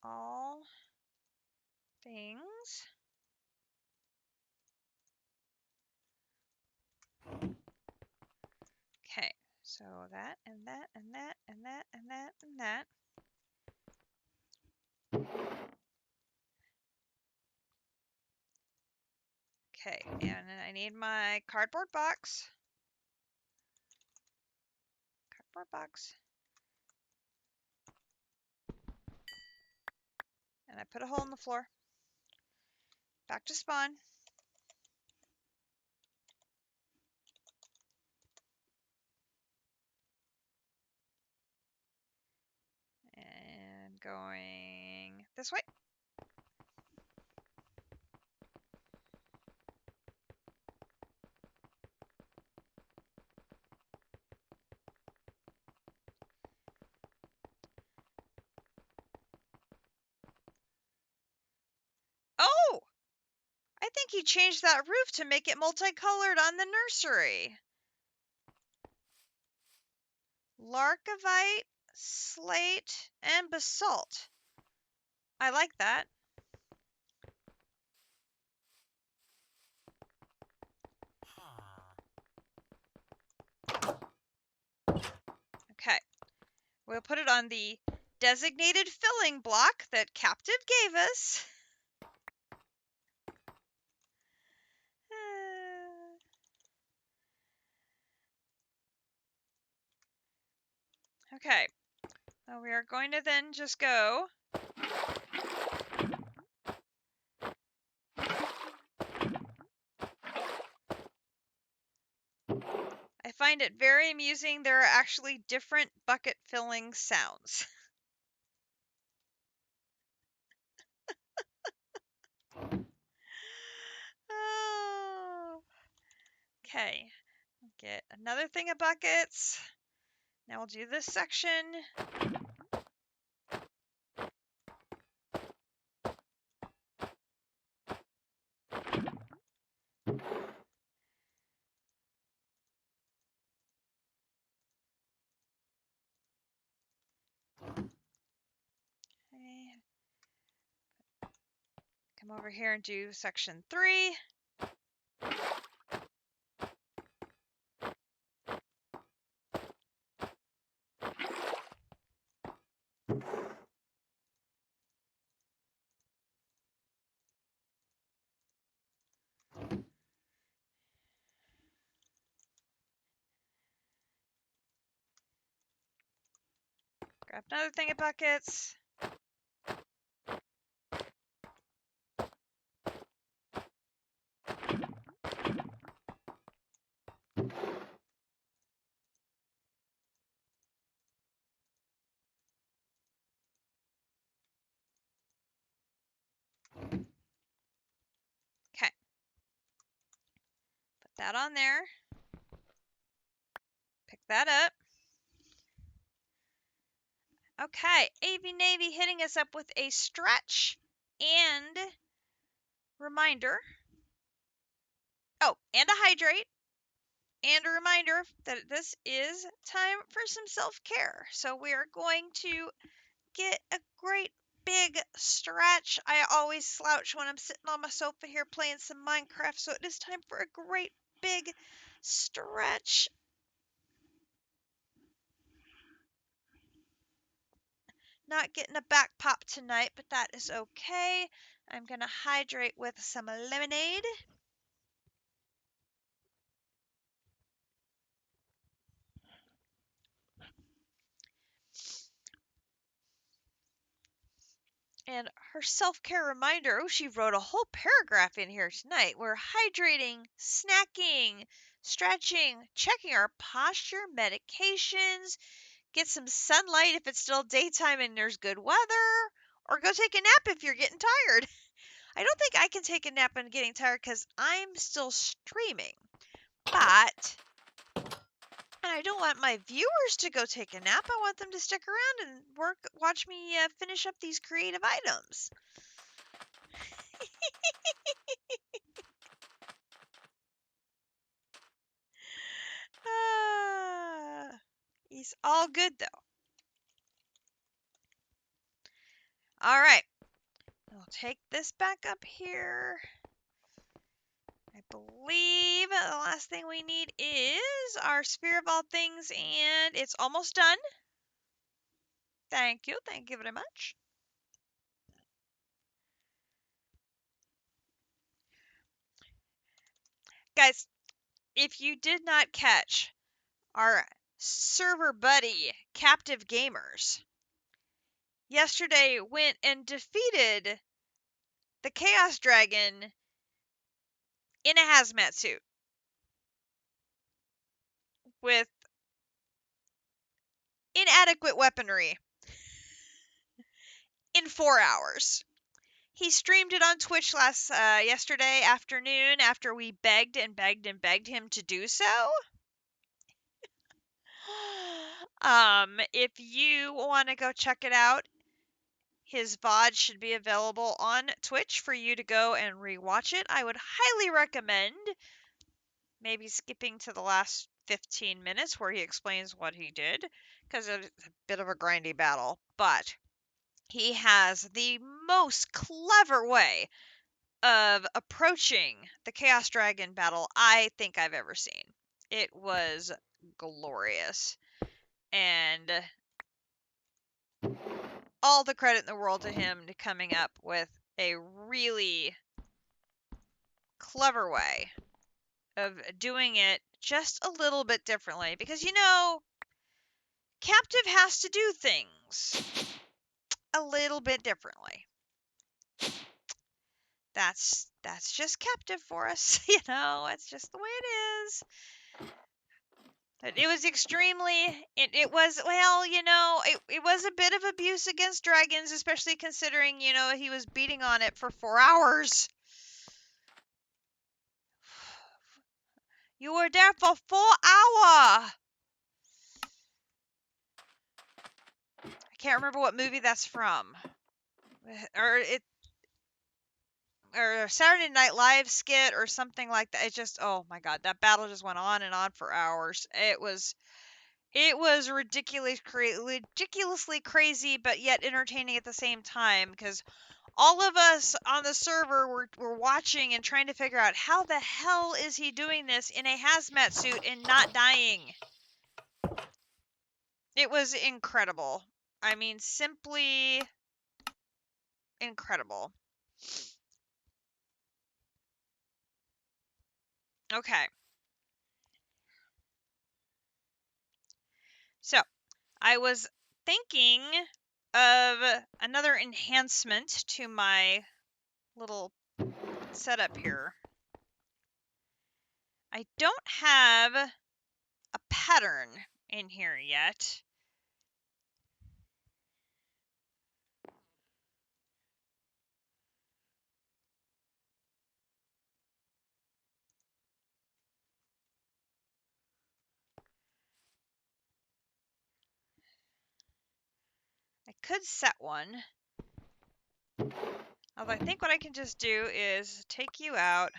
all things. Okay, so that and that and that and that and that and that. Okay, and I need my cardboard box. Cardboard box. And I put a hole in the floor. Back to spawn. And going this way. Oh! I think he changed that roof to make it multicolored on the nursery. Larkovite, slate, and basalt. I like that. Okay. We'll put it on the designated filling block that Captive gave us. Okay. So we are going to then just go I find it very amusing. There are actually different bucket filling sounds. Oh. Okay. Get another thing of buckets. Now we'll do this section. Okay. come over here and do section 3. Grab another thing of buckets. Okay. Put that on there. Pick that up. Okay, AV Navy hitting us up with a stretch and reminder. Oh, and a hydrate. And a reminder that this is time for some self-care. So we are going to get a great big stretch. I always slouch when I'm sitting on my sofa here playing some Minecraft, so it is time for a great big stretch. Not getting a back pop tonight, but that is okay. I'm going to hydrate with some lemonade. And her self-care reminder, oh, she wrote a whole paragraph in here tonight. We're hydrating, snacking, stretching, checking our posture, medications, get some sunlight if it's still daytime and there's good weather, or go take a nap if you're getting tired. I don't think I can take a nap and getting tired because I'm still streaming. But I don't want my viewers to go take a nap. I want them to stick around and watch me finish up these creative items. He's all good though. All right. I'll take this back up here. I believe the last thing we need is our sphere of all things, and it's almost done. Thank you. Thank you very much. Guys, if you did not catch our server buddy, Captive Gamers, yesterday went and defeated the Chaos Dragon in a hazmat suit with inadequate weaponry in 4 hours. He streamed it on Twitch yesterday afternoon after we begged and begged and begged him to do so. If you want to go check it out, his VOD should be available on Twitch for you to go and rewatch it. I would highly recommend maybe skipping to the last 15 minutes where he explains what he did, because it's a bit of a grindy battle, but he has the most clever way of approaching the Chaos Dragon battle I think I've ever seen. It was glorious. And all the credit in the world to him to coming up with a really clever way of doing it just a little bit differently. Because, you know, Captive has to do things a little bit differently. That's just Captive for us, you know, it's just the way it is. It was extremely, it was, well, you know, it was a bit of abuse against dragons, especially considering, you know, he was beating on it for 4 hours. You were there for 4 hours! I can't remember what movie that's from. Or a Saturday Night Live skit or something like that. It just, oh my god, that battle just went on and on for hours. It was ridiculously crazy, but yet entertaining at the same time, because all of us on the server were watching and trying to figure out how the hell is he doing this in a hazmat suit and not dying. It was incredible. I mean, simply incredible. Okay. So, I was thinking of another enhancement to my little setup here. I don't have a pattern in here yet. I could set one. Although I think what I can just do is take you out.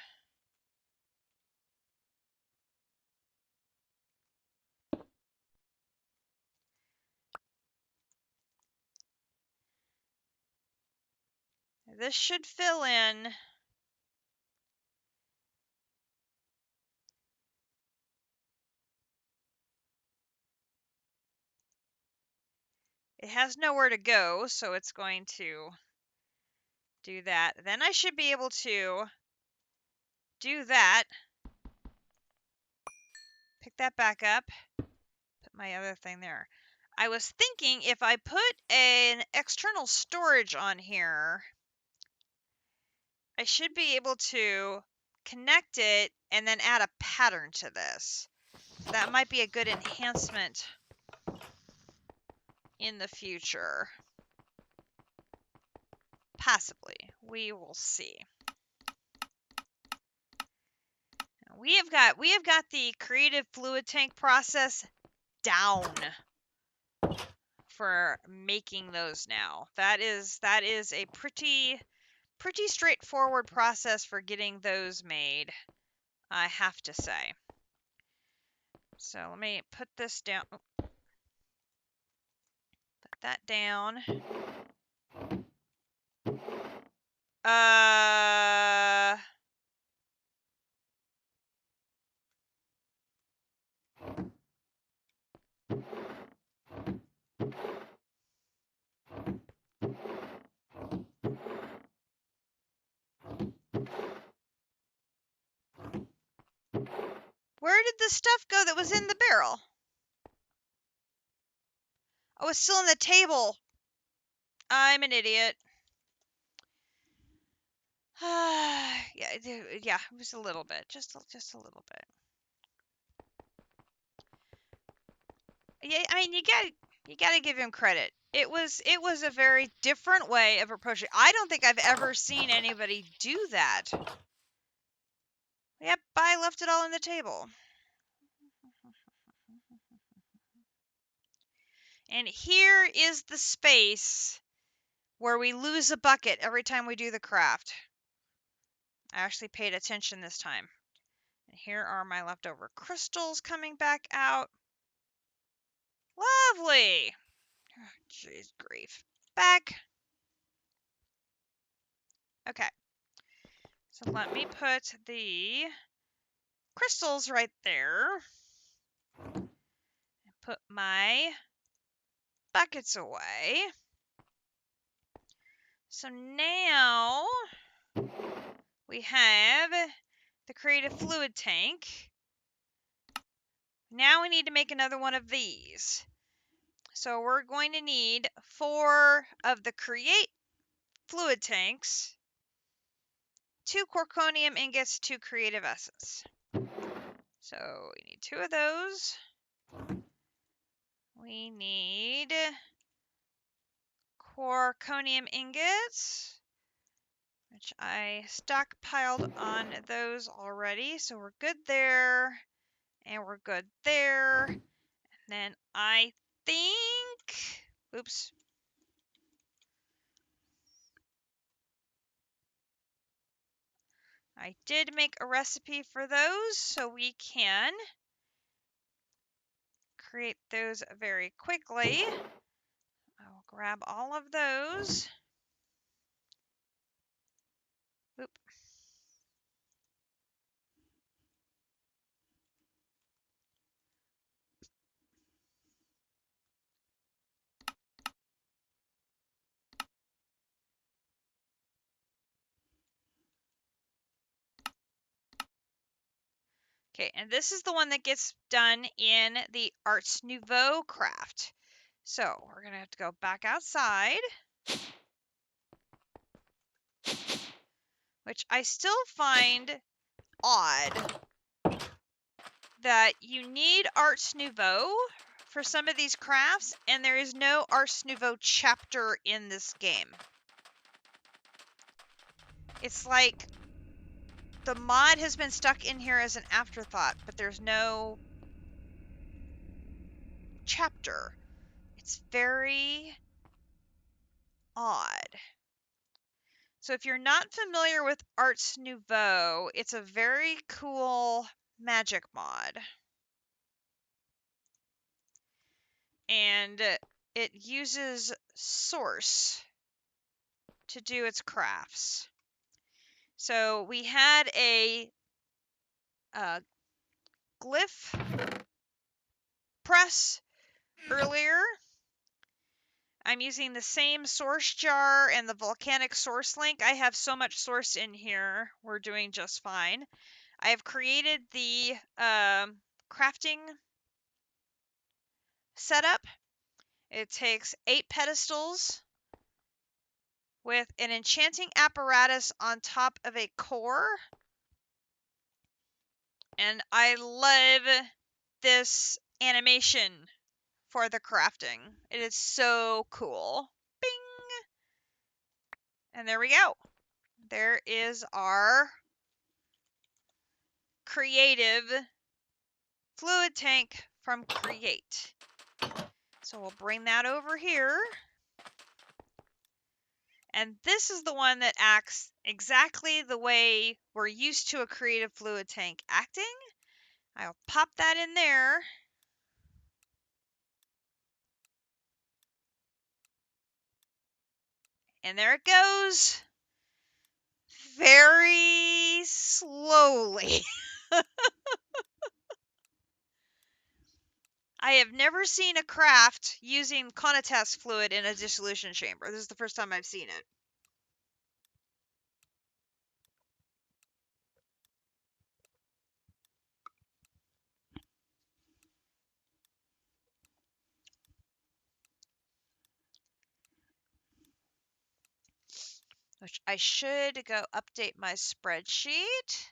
This should fill in. It has nowhere to go, so it's going to do that. Then I should be able to do that. Pick that back up. Put my other thing there. I was thinking if I put an external storage on here, I should be able to connect it and then add a pattern to this. That might be a good enhancement in the future. Possibly. We will see. We have got the creative fluid tank process down for making those now. That is a pretty straightforward process for getting those made, I have to say. So let me put this down. Put that down. Where did the stuff go that was in the barrel? Oh, it's still on the table. I'm an idiot. Yeah, it was a little bit, just a little bit. Yeah, I mean, you gotta give him credit. It was a very different way of approaching. I don't think I've ever seen anybody do that. Yep, I left it all on the table. And here is the space where we lose a bucket every time we do the craft. I actually paid attention this time. And here are my leftover crystals coming back out. Lovely. Jeez, grief. Back. Okay. So let me put the crystals right there. And put my buckets away. So now we have the creative fluid tank. Now we need to make another one of these. So we're going to need 4 of the create fluid tanks, 2 corconium ingots, 2 creative essence. So we need 2 of those. We need corconium ingots, which I stockpiled on those already. So we're good there, and we're good there. And then I think, oops. I did make a recipe for those, so we can create those very quickly. I will grab all of those. Oop. Okay, and this is the one that gets done in the Arts Nouveau craft. So we're going to have to go back outside, which I still find odd that you need Arts Nouveau for some of these crafts, and there is no Arts Nouveau chapter in this game. It's like the mod has been stuck in here as an afterthought, but there's no chapter. It's very odd. So if you're not familiar with Arts Nouveau, it's a very cool magic mod. And it uses Source to do its crafts. So we had a glyph press earlier. I'm using the same source jar and the volcanic source link. I have so much source in here, we're doing just fine. I have created the crafting setup. It takes 8 pedestals with an enchanting apparatus on top of a core. And I love this animation for the crafting. It is so cool. Bing! And there we go. There is our creative fluid tank from Create. So we'll bring that over here. And this is the one that acts exactly the way we're used to a creative fluid tank acting. I'll pop that in there. And there it goes. Very slowly. I have never seen a craft using Conitest fluid in a dissolution chamber. This is the first time I've seen it. Which I should go update my spreadsheet.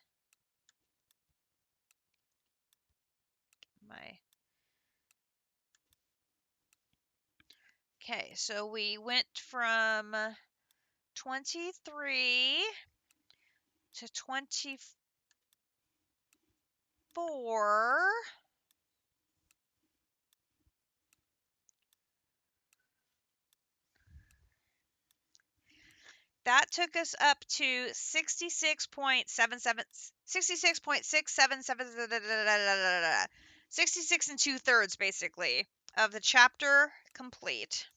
Okay, so we went from 23 to 24. That took us up to 66.77, 66.677, 66 and 2/3 basically of the chapter complete.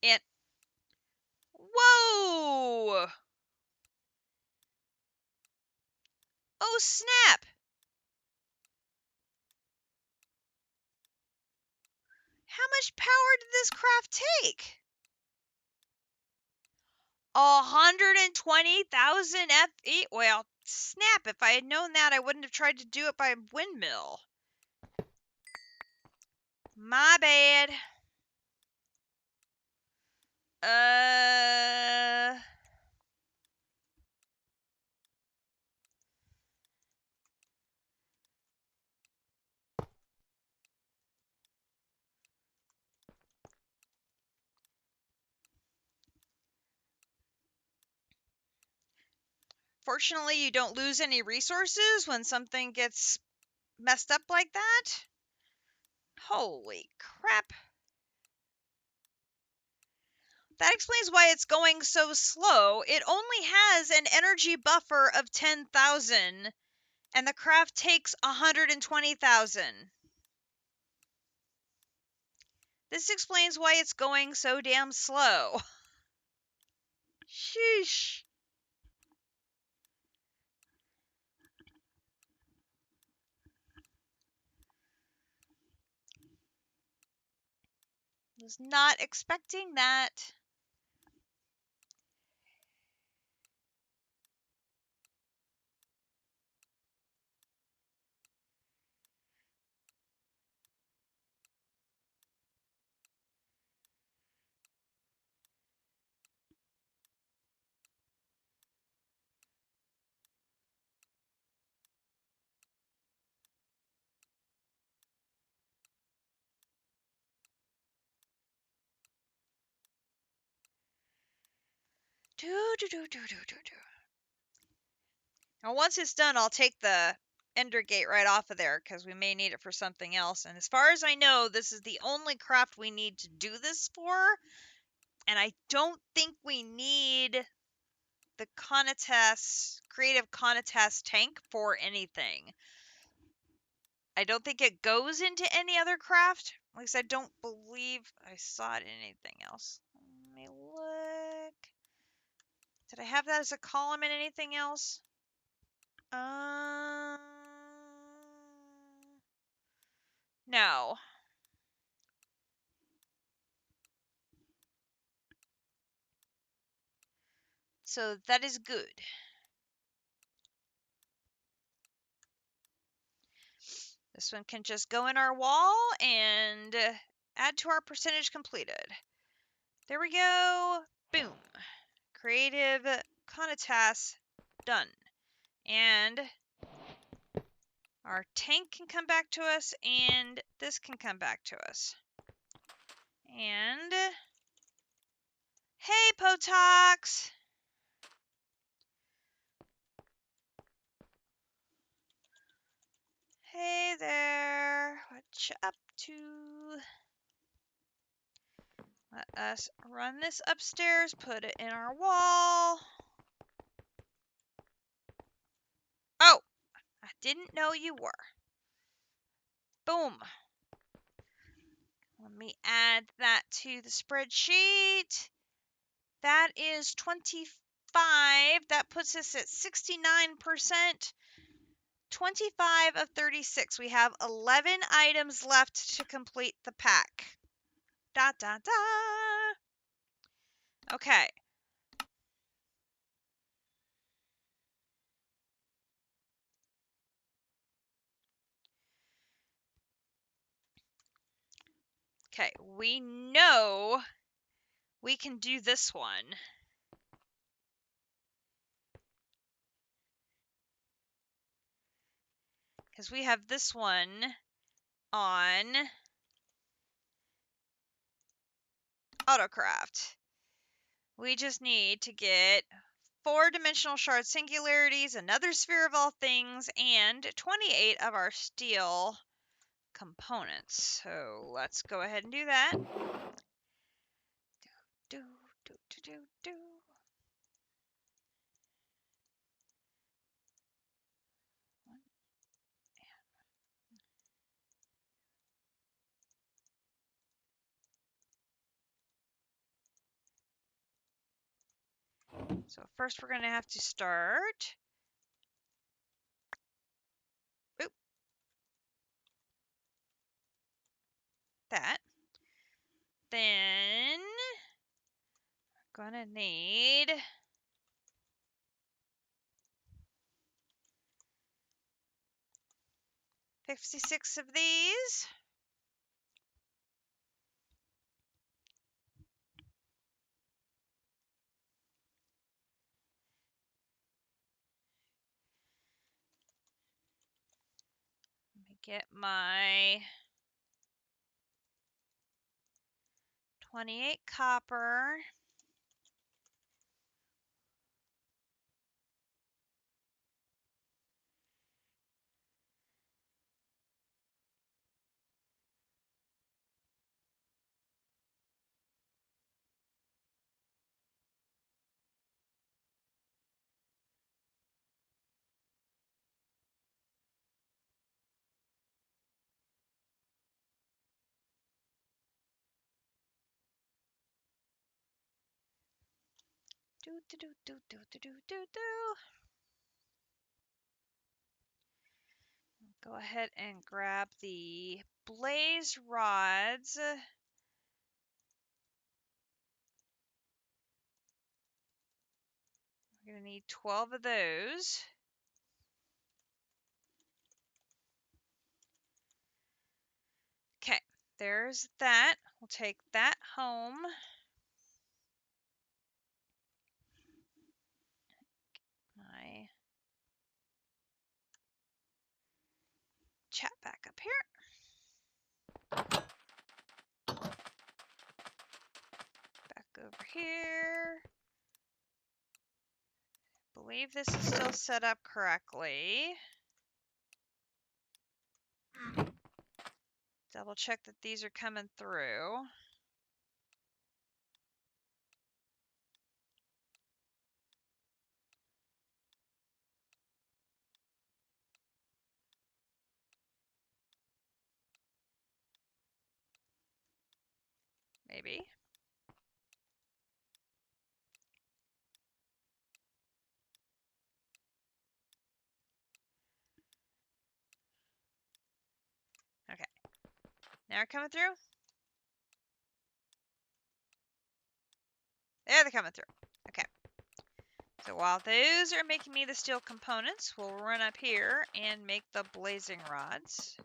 And whoa! Oh snap! How much power did this craft take? 120,000 FE. Well, snap. If I had known that, I wouldn't have tried to do it by windmill. My bad. Fortunately, you don't lose any resources when something gets messed up like that. Holy crap. That explains why it's going so slow. It only has an energy buffer of 10,000, and the craft takes 120,000. This explains why it's going so damn slow. Sheesh. Was not expecting that. Now, once it's done, I'll take the ender gate right off of there because we may need it for something else. And as far as I know, this is the only craft we need to do this for. And I don't think we need the creative Conatas tank for anything. I don't think it goes into any other craft. At least I don't believe I saw it in anything else. Let me look. Did I have that as a column in anything else? No. So that is good. This one can just go in our wall and add to our percentage completed. There we go. Boom. Creative Conatas done. And our tank can come back to us, and this can come back to us. And hey, Potox! Hey there. What you up to? Let us run this upstairs, put it in our wall. Oh, I didn't know you were. Boom. Let me add that to the spreadsheet. That is 25. That puts us at 69%. 25 of 36. We have 11 items left to complete the pack. Da da da. Okay. Okay, we know we can do this one. Because we have this one on Autocraft. We just need to get 4-dimensional shard singularities, another sphere of all things, and 28 of our steel components. So let's go ahead and do that. Do, do, do, do, do. So first we're going to have to start. Oop. That. Then we're going to need 56 of these. Let me get my 28 copper. Go ahead and grab the blaze rods. We're going to need 12 of those. Okay, there's that. We'll take that home. My chat back up here. Back over here. Believe this is still set up correctly. Double check that these are coming through. Maybe. Okay. Now they're coming through. There they're coming through. Okay. So while those are making me the steel components, we'll run up here and make the blazing rods.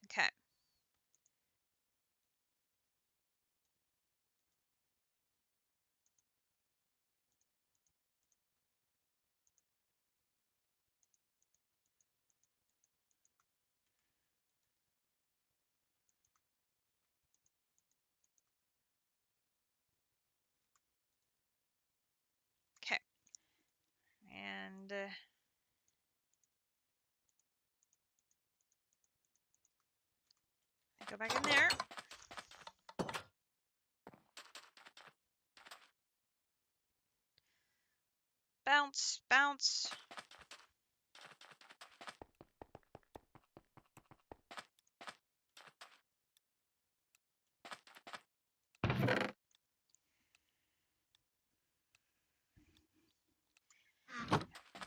Okay. Okay. And go back in there. Bounce, bounce.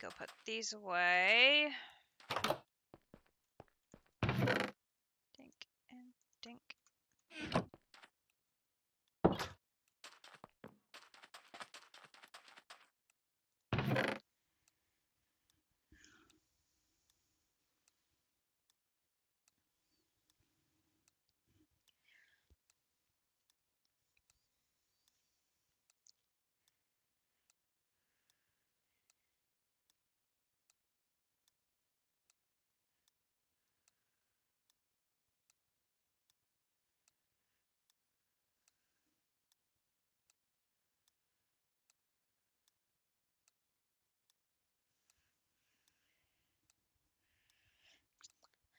Go put these away. Dink and dink.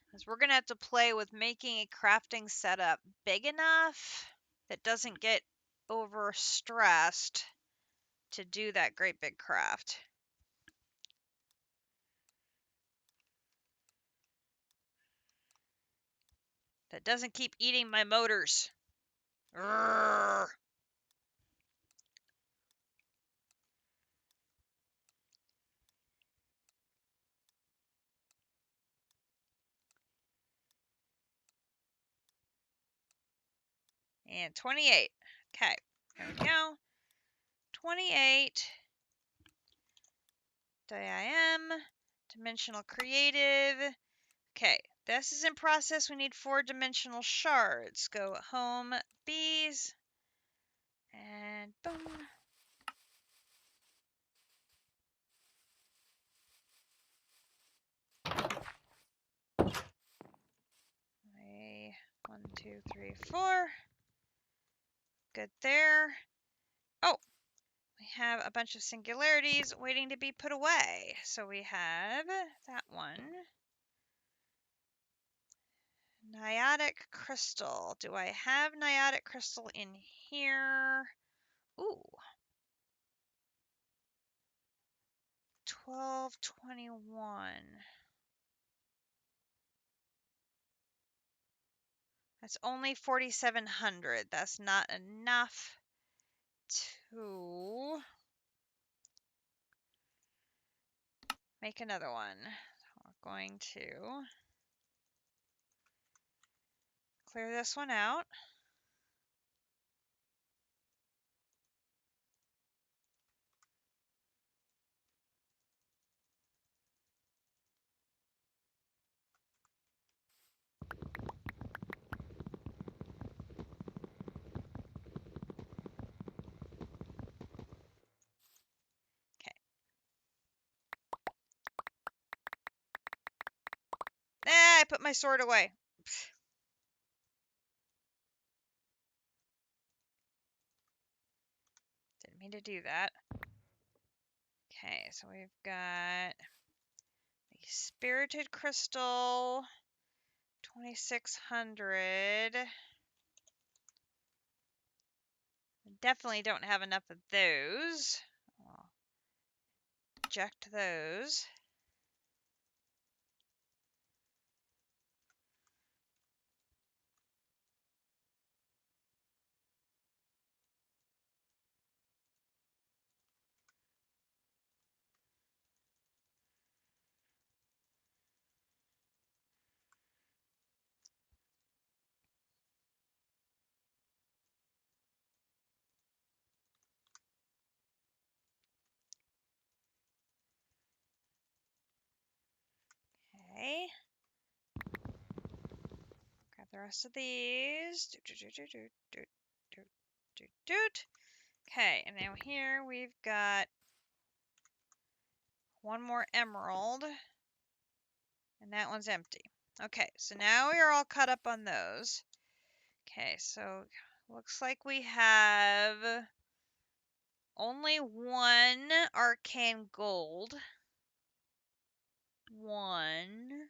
Because we're going to have to play with making a crafting setup big enough that doesn't get overstressed to do that great big craft. That doesn't keep eating my motors. Urgh. And 28. Okay, there we go. 28. DIM. Dimensional creative. Okay, this is in process. We need 4-dimensional shards. Go home, bees. And boom. 1, 2, 3, 4. Good there. Oh, we have a bunch of singularities waiting to be put away. So we have that one. Niotic crystal. Do I have niotic crystal in here? Ooh. 1221. That's only 4,700. That's not enough to make another one. We're going to clear this one out. I put my sword away. Didn't mean to do that. Okay, so we've got the Spirited Crystal, 2,600. Definitely don't have enough of those. I'll eject those. Okay. Grab the rest of these. Okay, and now here we've got one more emerald, and that one's empty. Okay, so now we are all caught up on those. Okay, so looks like we have only one arcane gold. One.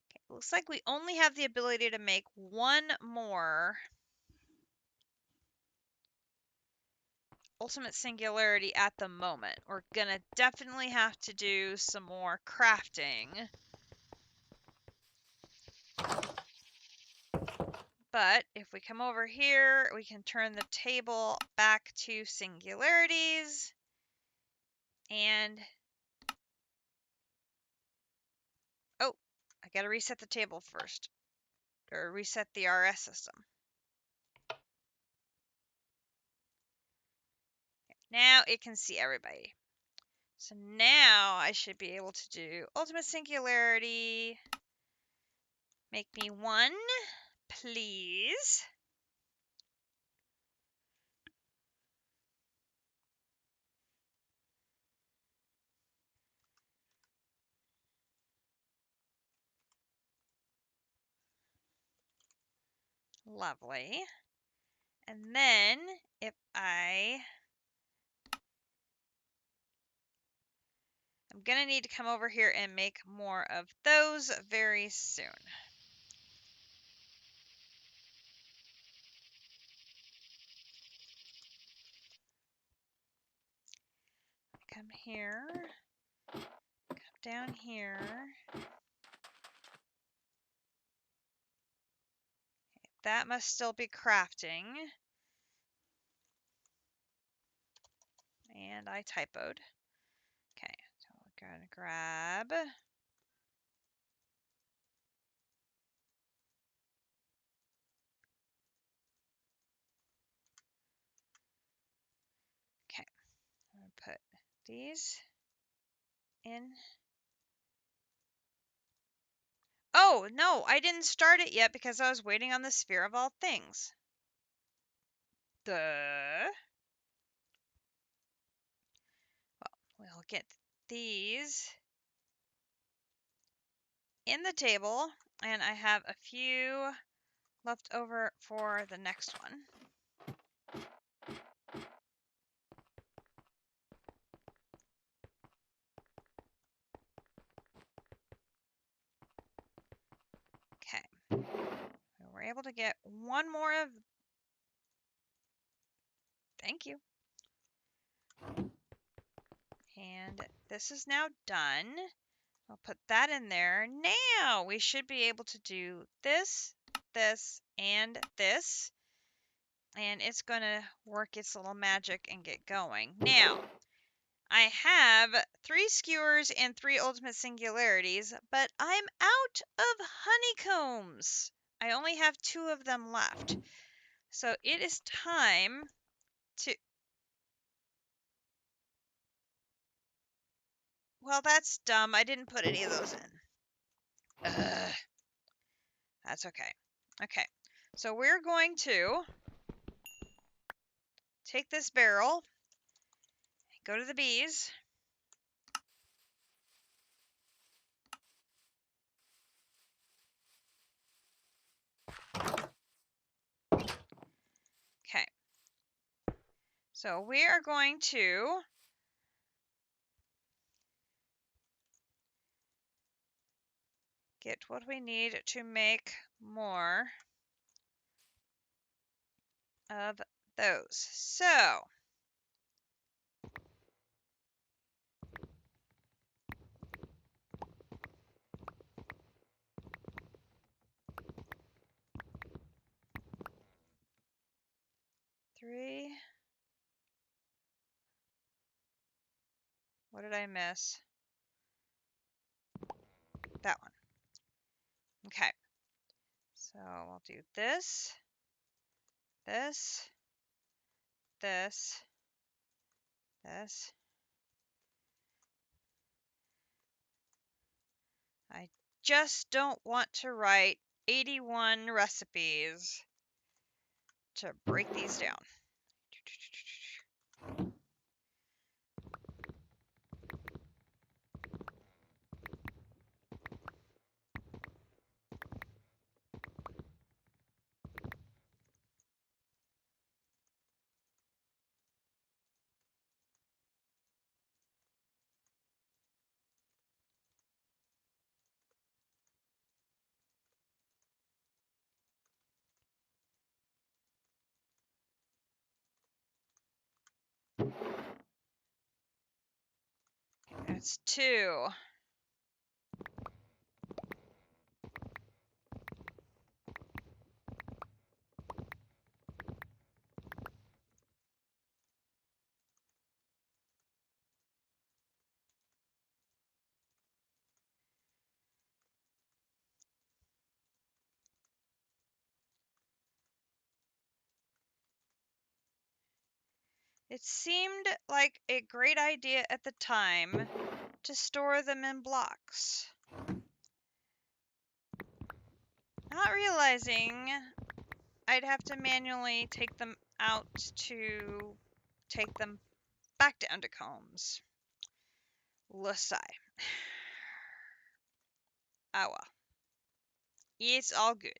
Okay, looks like we only have the ability to make one more ultimate singularity at the moment. We're gonna definitely have to do some more crafting. But if we come over here, we can turn the table back to singularities. And oh, I gotta reset the table first. Or reset the RS system. Now it can see everybody. So now I should be able to do ultimate singularity. Make me one, please. Lovely. And then if I'm gonna need to come over here and make more of those very soon. Come here, come down here. That must still be crafting. And I typoed. Okay, so we're gonna grab. Okay, I'm gonna put these in. Oh, no, I didn't start it yet because I was waiting on the sphere of all things. Well, we'll get these in the table, and I have a few left over for the next one. Okay. We're able to get one more of... Thank you. And this is now done. I'll put that in there. Now we should be able to do this, this, and this. And it's going to work its little magic and get going. Now, I have 3 skewers and 3 ultimate singularities, but I'm out of honeycombs. I only have 2 of them left. So it is time to... Well, that's dumb. I didn't put any of those in. Ugh. That's okay. Okay. So we're going to take this barrel, go to the bees. Okay. So we are going to get what we need to make more of those. So three. What did I miss? That one. Okay. So we'll do this, this, this, this. I just don't want to write 81 recipes to break these down. That's 2. It seemed like a great idea at the time to store them in blocks. Not realizing I'd have to manually take them out to take them back to undercombs. Lusai. Ah well. It's all good.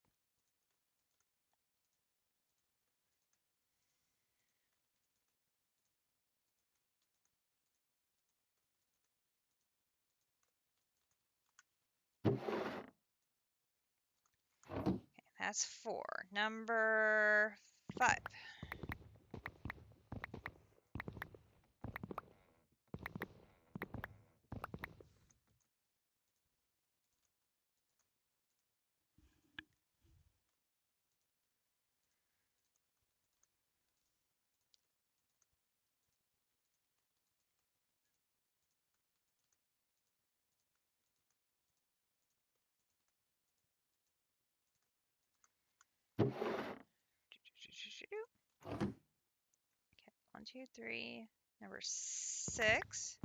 Okay, that's 4. Number 5. Okay, 1, 2, 3. Number 6.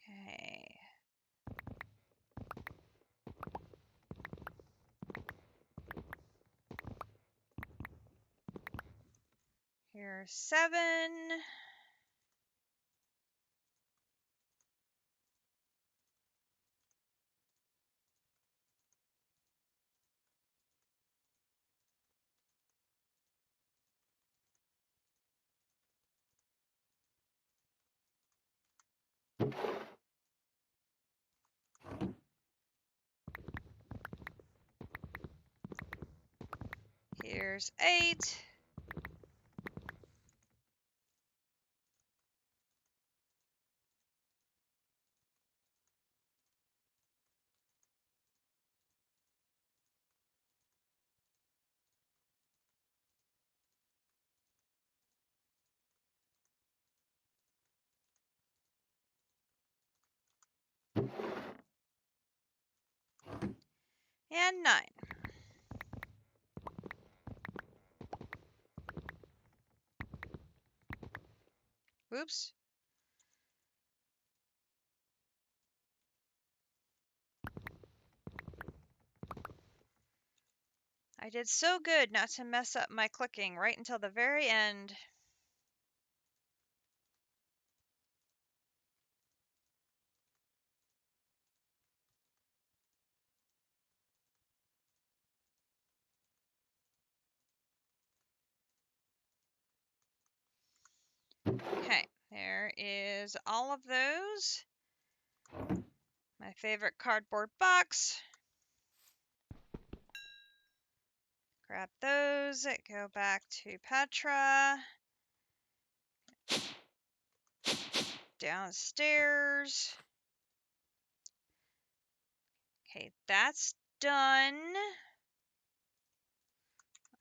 Okay. Here's 7. Here's 8. And 9. Oops. I did so good not to mess up my clicking right until the very end. Okay, there is all of those. My favorite cardboard box. Grab those, go back to Petra. Downstairs. Okay, that's done.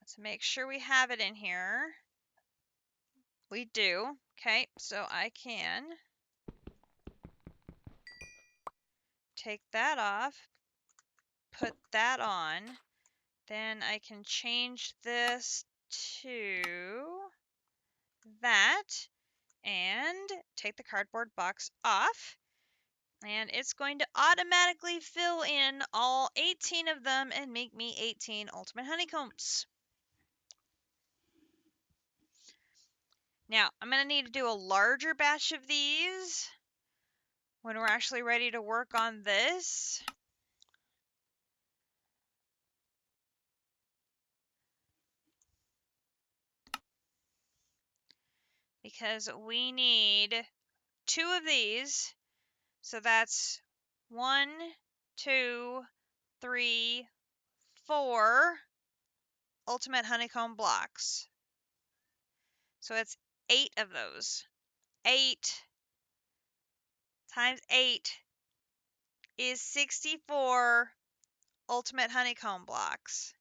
Let's make sure we have it in here. We do. Okay, so I can take that off, put that on. Then I can change this to that and take the cardboard box off. And it's going to automatically fill in all 18 of them and make me 18 ultimate honeycombs. Now, I'm going to need to do a larger batch of these when we're actually ready to work on this. Because we need 2 of these. So that's 1, 2, 3, 4 ultimate honeycomb blocks. So it's 8 of those. 8 times 8 is 64 ultimate honeycomb blocks.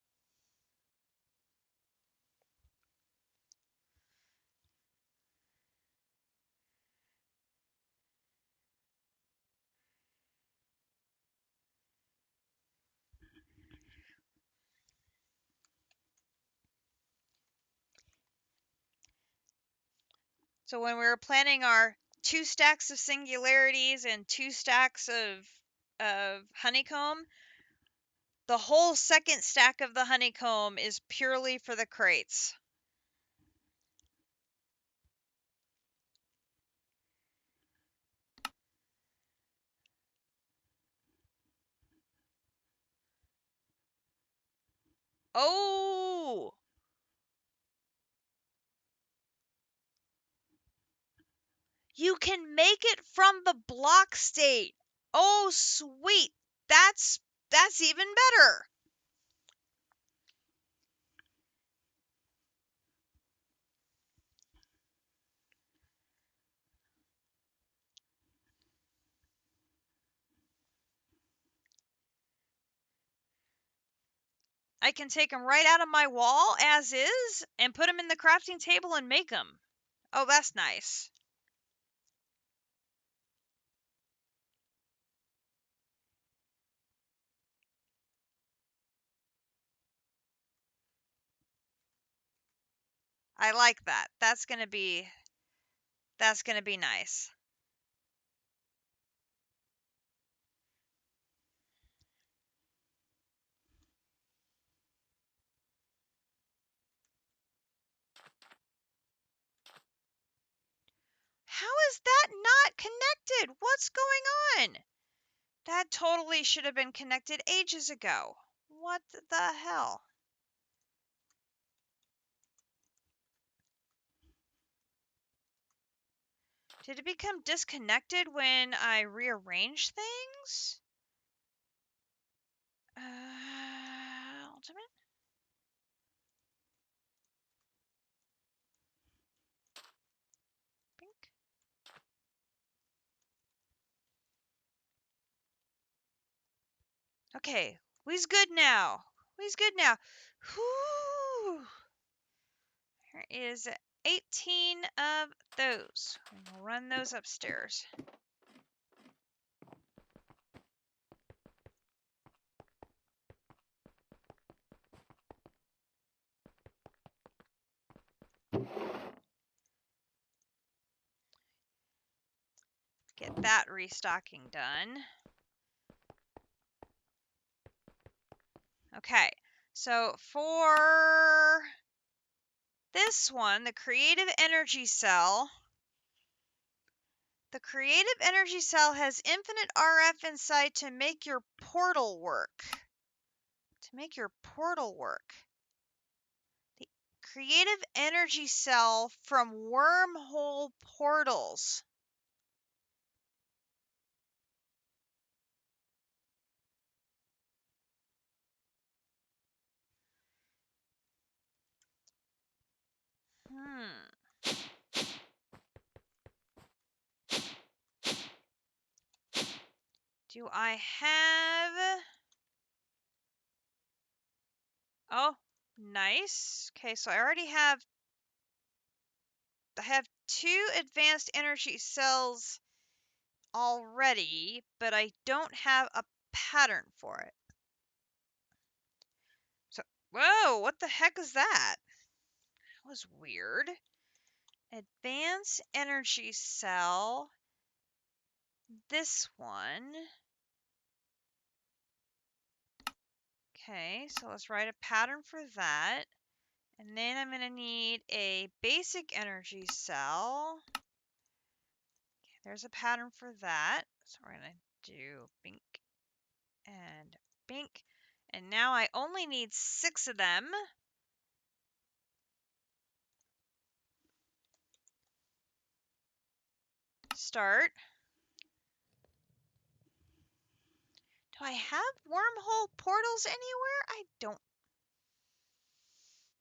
So when we were planning our 2 stacks of singularities and 2 stacks of honeycomb, the whole second stack of the honeycomb is purely for the crates. Oh! You can make it from the block state. Oh, sweet. That's even better. I can take them right out of my wall as is and put them in the crafting table and make them. Oh, that's nice. I like that. That's going to be nice. How is that not connected? What's going on? That totally should have been connected ages ago. What the hell? Did it become disconnected when I rearranged things? Ultimate? Pink. Okay, we's good now. We's good now. Whew. There is 18 of those. We'll run those upstairs. Get that restocking done. Okay, so for this one, the creative energy cell, the creative energy cell has infinite RF inside to make your portal work. To make your portal work. The creative energy cell from wormhole portals. Do I have... Oh, nice. Okay, so I already have... I have 2 advanced energy cells already, but I don't have a pattern for it. So, whoa, what the heck is that? That was weird. Advanced energy cell. This one. Okay, so let's write a pattern for that. And then I'm going to need a basic energy cell. Okay, there's a pattern for that. So we're going to do bink and bink. And now I only need 6 of them. Start. Do I have wormhole portals anywhere? I don't.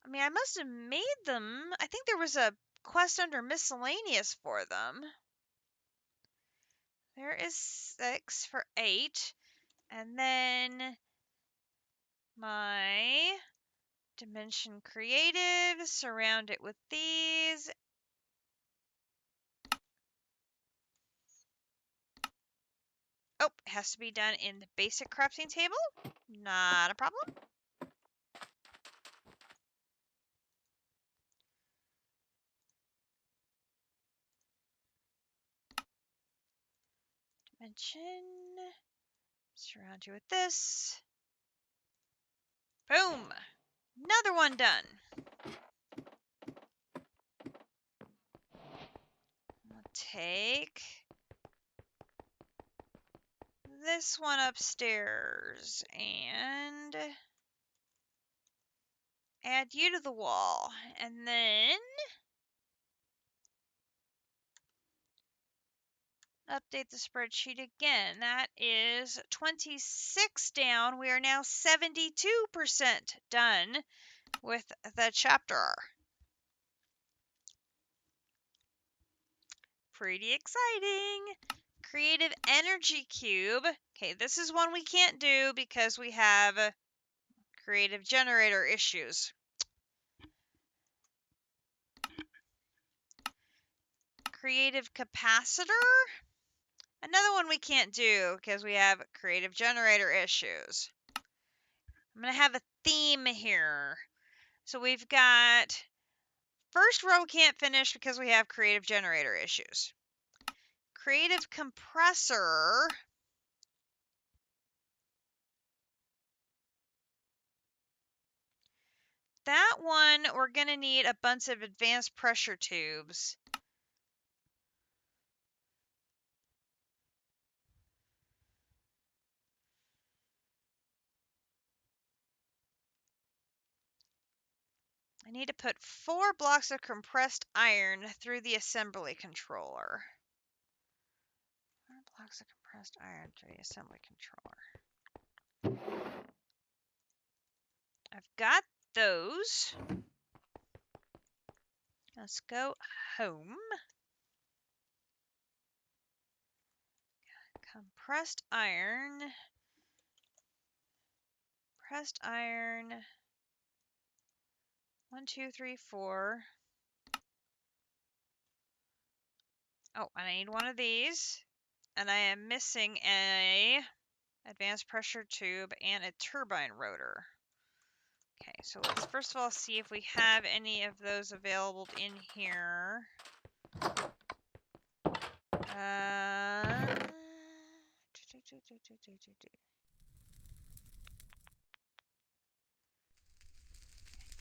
I mean, I must have made them. I think there was a quest under miscellaneous for them. There is 6 for 8. And then my dimension creative, surround it with these. Oh, it has to be done in the basic crafting table. Not a problem. Dimension. Surround you with this. Boom. Another one done. I'll take this one upstairs and add you to the wall. And then update the spreadsheet again. That is 26 down. We are now 72% done with the chapter. Pretty exciting. Creative energy cube. Okay, this is one we can't do because we have creative generator issues. Creative capacitor. Another one we can't do because we have creative generator issues. I'm going to have a theme here. So we've got first row can't finish because we have creative generator issues. Creative compressor. That one, we're going to need a bunch of advanced pressure tubes. I need to put 4 blocks of compressed iron through the assembly controller. Plugs the compressed iron to the assembly controller. I've got those. Let's go home. Compressed iron. Pressed iron. 1, 2, 3, 4. Oh, and I need one of these. And I am missing a advanced pressure tube and a turbine rotor. Okay, so let's first of all see if we have any of those available in here.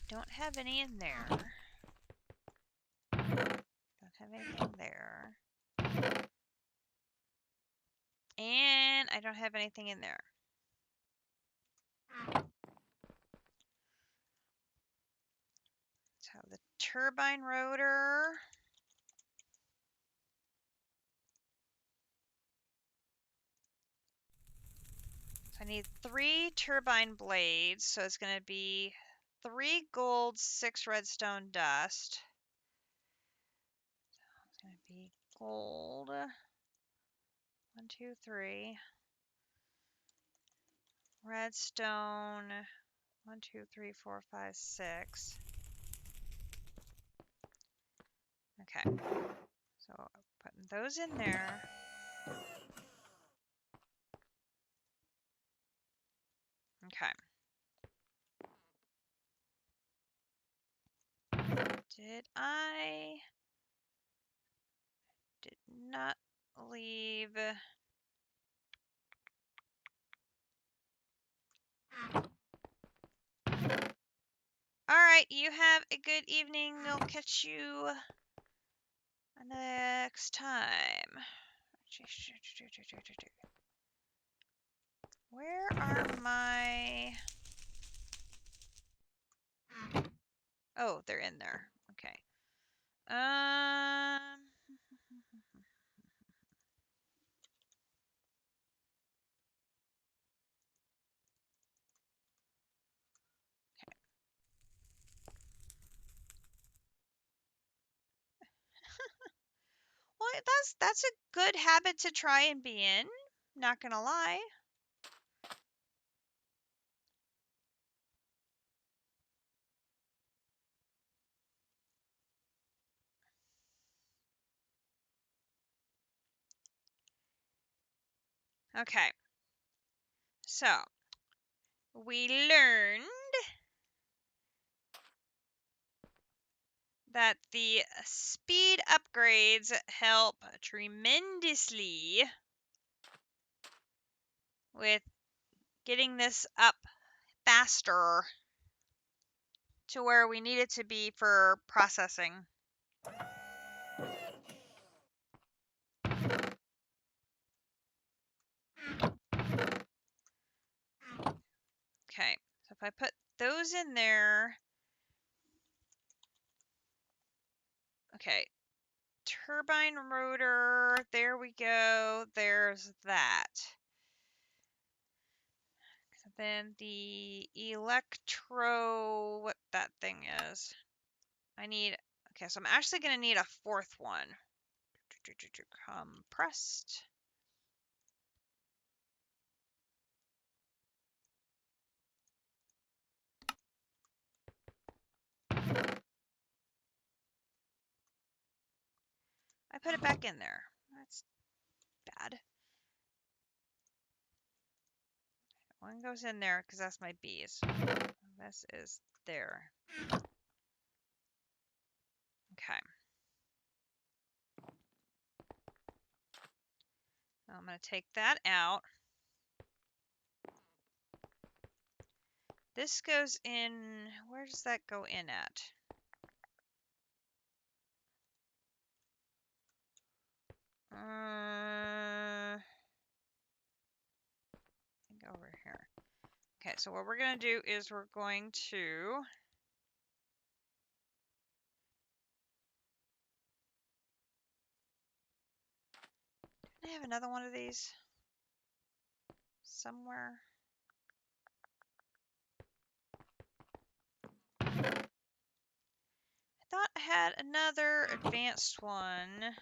Don't have any in there. Don't have anything there. And I don't have anything in there. So the turbine rotor. So I need 3 turbine blades. So it's going to be 3 gold, 6 redstone dust. So it's going to be gold. 1, 2, 3. Redstone. 1, 2, 3, 4, 5, 6. Okay. So putting those in there. Okay. Did not leave. All right, you have a good evening. We'll catch you next time. Where are my... Oh, they're in there. Okay. Well, that's a good habit to try and be in. Not gonna lie. Okay. So, we learned that the speed upgrades help tremendously with getting this up faster to where we need it to be for processing. Okay, so if I put those in there, okay, turbine rotor, there we go, there's that. So then the electro, what that thing is, I need, okay, so I'm actually going to need a 4th one. Compressed. I put it back in there. That's bad. One goes in there because that's my bees. This is there. Okay. Now I'm going to take that out. This goes in, where does that go in at? I think over here. Okay, so what we're going to do is we're going to have another one of these somewhere? I thought I had another advanced one.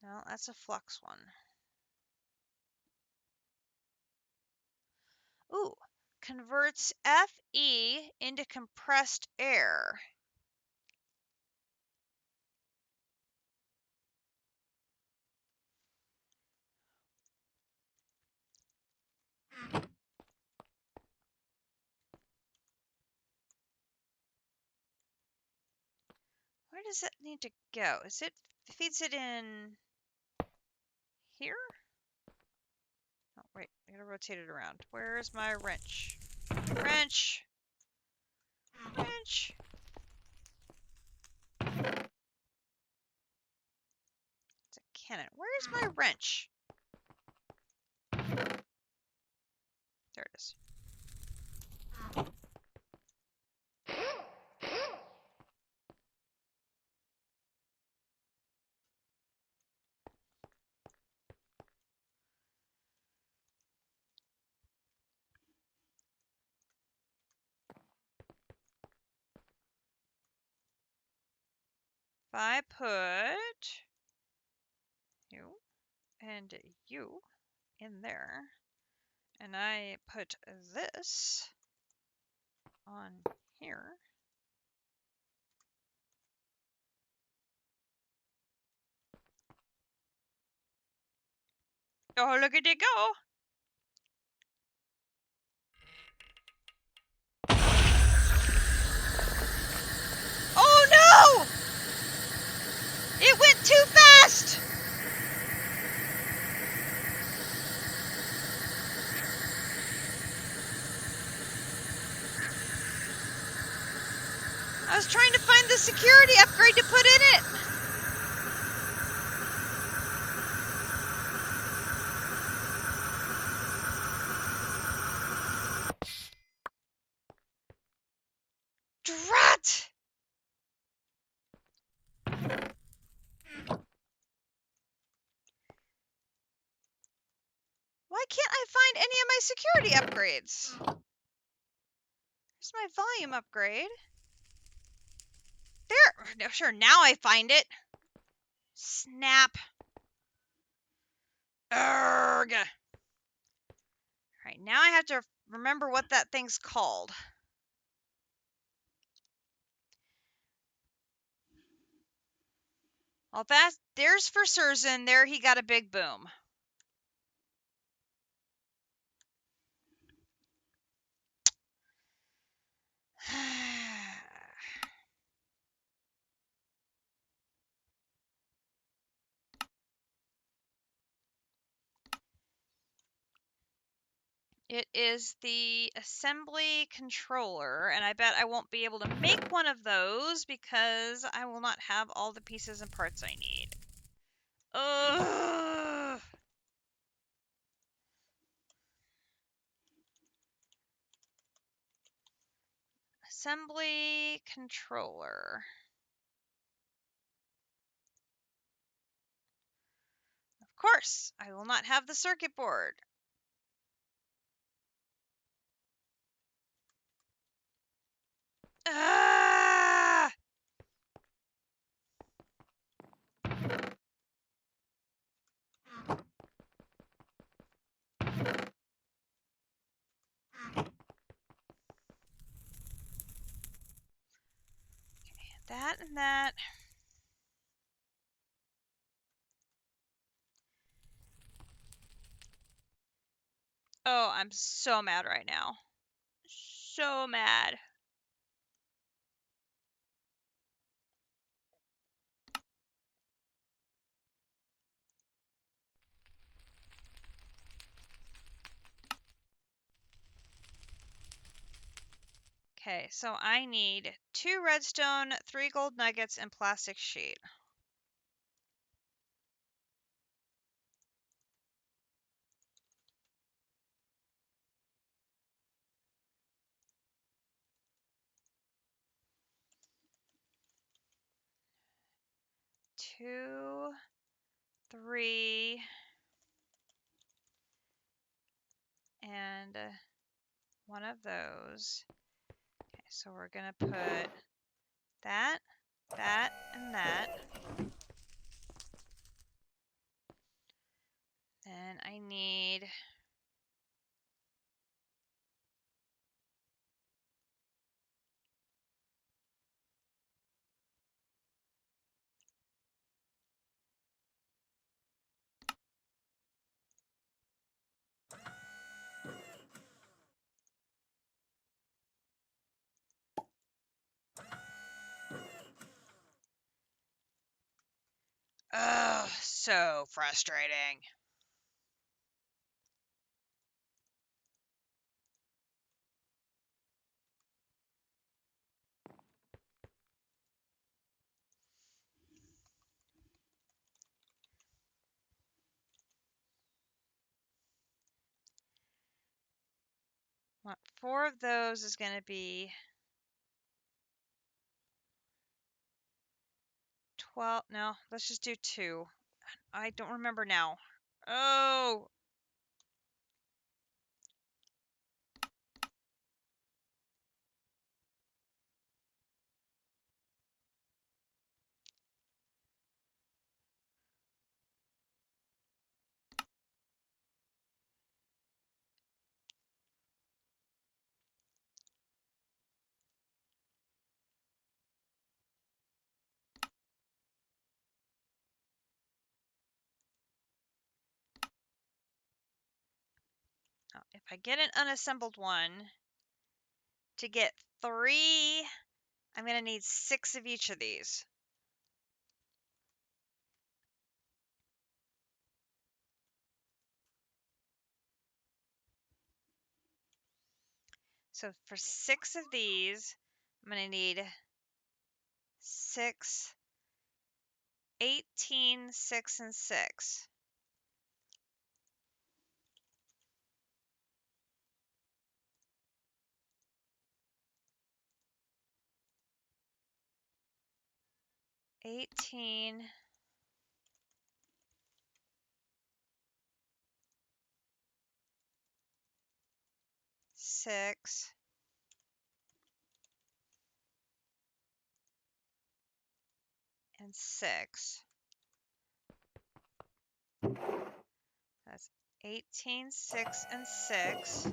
No, that's a flux one. Ooh, converts Fe into compressed air. Where does it need to go? Is it feeds it in here? Oh, wait, I gotta rotate it around. Where's my wrench? Wrench! Wrench! It's a cannon. Where's my wrench? There it is. If I put you and you in there, and I put this on here. Oh, look at it go! Oh no! It went too fast! I was trying to find the security upgrade to put in it. Drat! Why can't I find any of my security upgrades? Here's my volume upgrade. There! No, sure, now I find it. Snap. Urgh. Alright, now I have to remember what that thing's called. Well, there's for Surzan. There he got a big boom. It is the assembly controller, and I bet I won't be able to make one of those because I will not have all the pieces and parts I need. Ugh. Assembly controller. Of course, I will not have the circuit board. Ah! That and that. Oh, I'm so mad right now. So mad. Okay, so I need 2 redstone, 3 gold nuggets, and plastic sheet. 2, 3, and one of those. Okay, so we're going to put that, that, and that. Then I need ugh, so frustrating. What, 4 of those is going to be 12. No, let's just do 2. I don't remember now. Oh, if I get an unassembled one, to get 3, I'm going to need 6 of each of these. So for 6 of these, I'm going to need 6, 18, 6, and 6. $18, 6, and 6. That's 18, 6, and 6.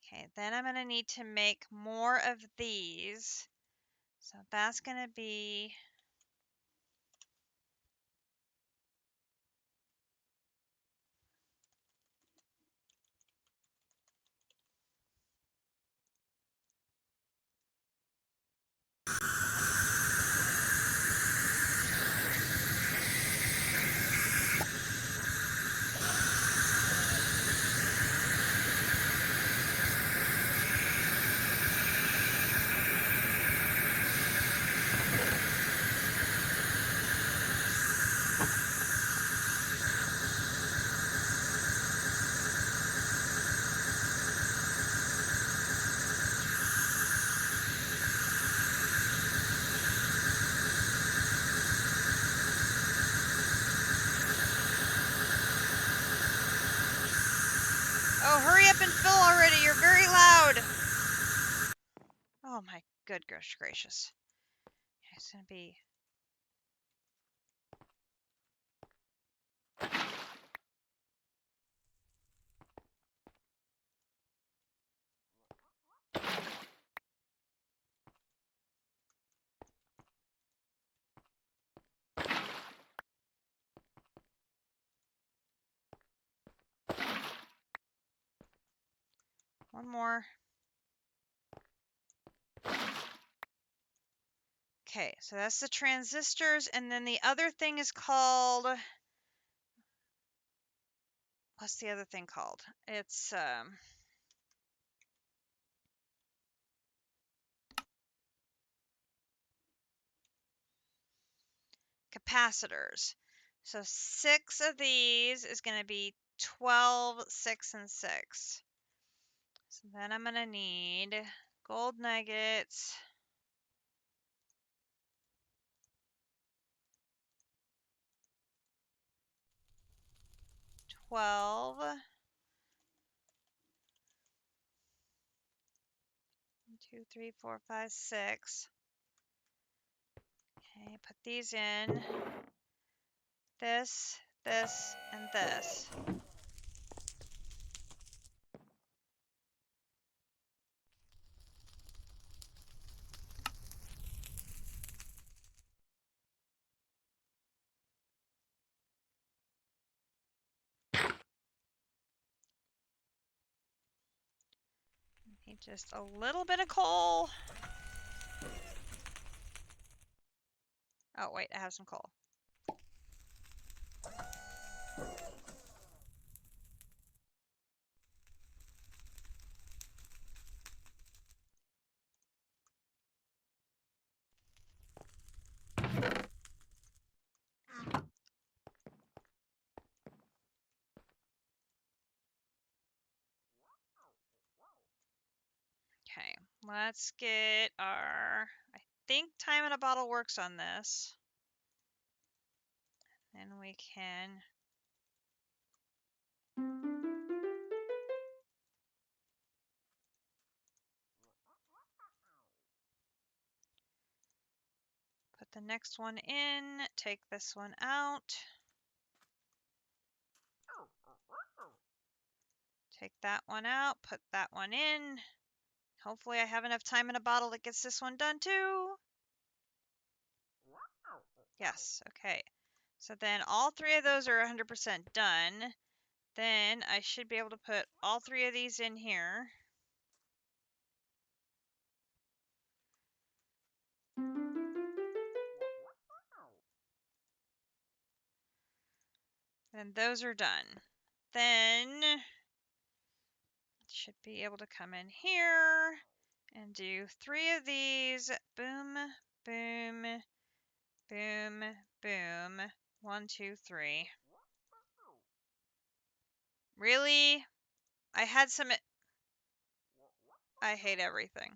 Okay, then I'm going to need to make more of these. So that's going to be oh, hurry up and fill already. You're very loud. Oh my good gracious. It's going to be one more. Okay, so that's the transistors, and then the other thing is called, what's the other thing called? It's capacitors. So 6 of these is going to be 12, 6, and 6. So then I'm going to need gold nuggets, 12. 1, 2, 3, 4, 5, 6. Okay, put these in. This, and this. Need just a little bit of coal. Oh, wait, I have some coal. Okay, let's get our... I think time in a bottle works on this. And we can... Put the next one in, take this one out. Take that one out, put that one in. Hopefully I have enough time in a bottle that gets this one done too. Yes, okay. So then all 3 of those are 100% done. Then I should be able to put all 3 of these in here. And those are done. Then should be able to come in here and do 3 of these. Boom, boom, boom, boom. 1, 2, 3. Really? I had some... I hate everything.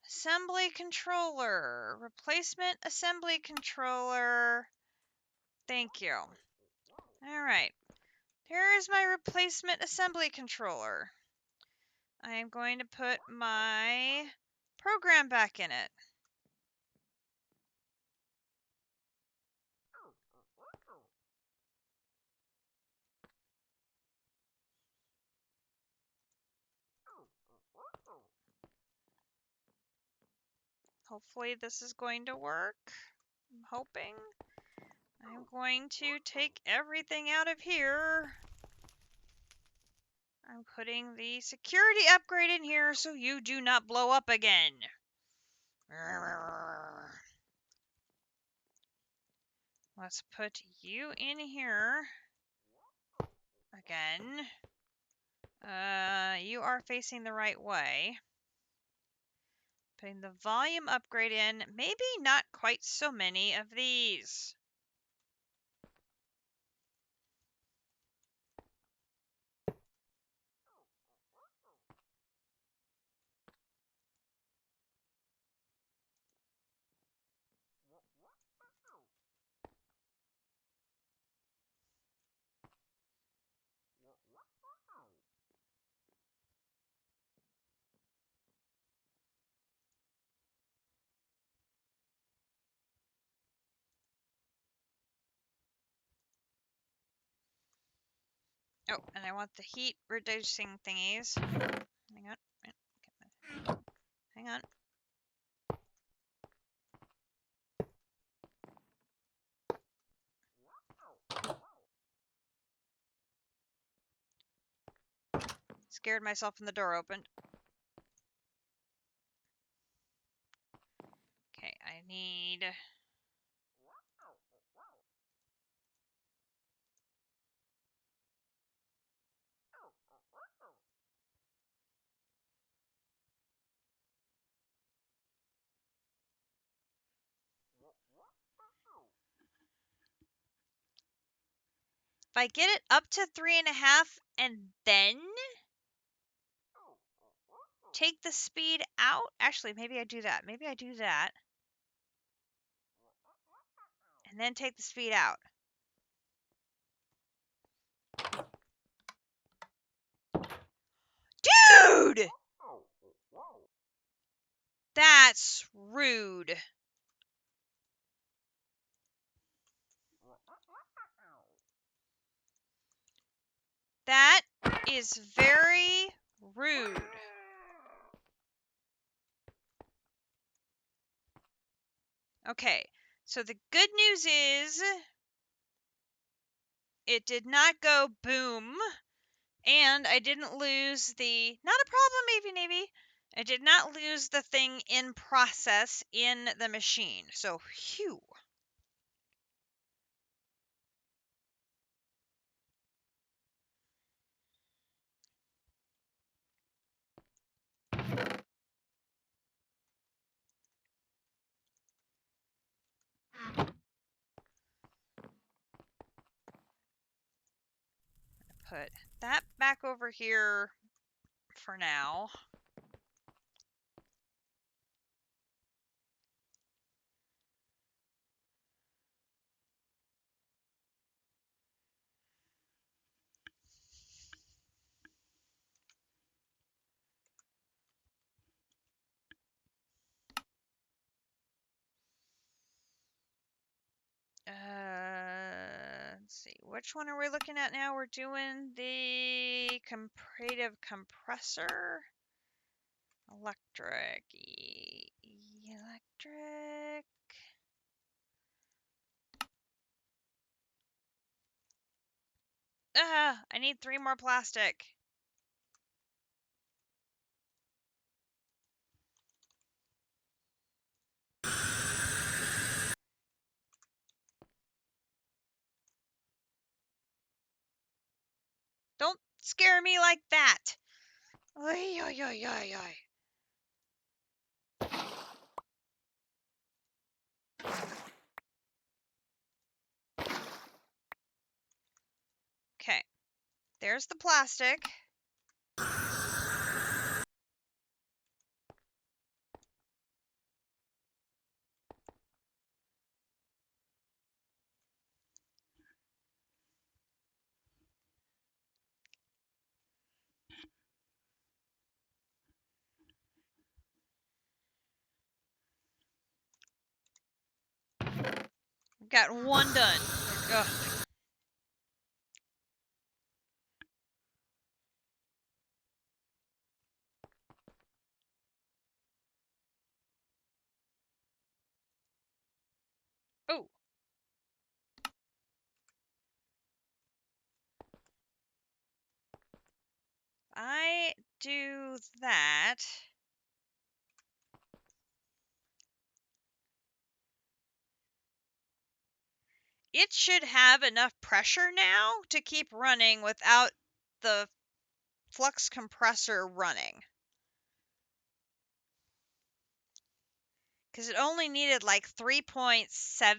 Assembly controller. Replacement assembly controller. Thank you. Alright. Here is my replacement assembly controller. I am going to put my program back in it. Hopefully this is going to work. I'm hoping. I'm going to take everything out of here. I'm putting the security upgrade in here so you do not blow up again. Let's put you in here again. You are facing the right way. Putting the volume upgrade in. Maybe not quite so many of these. Oh, and I want the heat reducing thingies. Hang on. Hang on. Scared myself when the door opened. Okay, I need... If I get it up to 3.5 and then take the speed out. Actually, maybe I do that. Maybe I do that. And then take the speed out. Dude! That's rude. That is very rude. Okay, so the good news is it did not go boom, and I didn't lose the, not a problem, Navy. I did not lose the thing in process in the machine. So, phew. Put that back over here for now. Let's see. Which one are we looking at now? We're doing the comparative compressor. Electric. Electric. I need 3 more plastic. Don't scare me like that. Oy, oy, oy, oy, oy. Okay. There's the plastic. Got one done. Ugh. Oh. I do that. It should have enough pressure now to keep running without the flux compressor running. Because it only needed like 3.7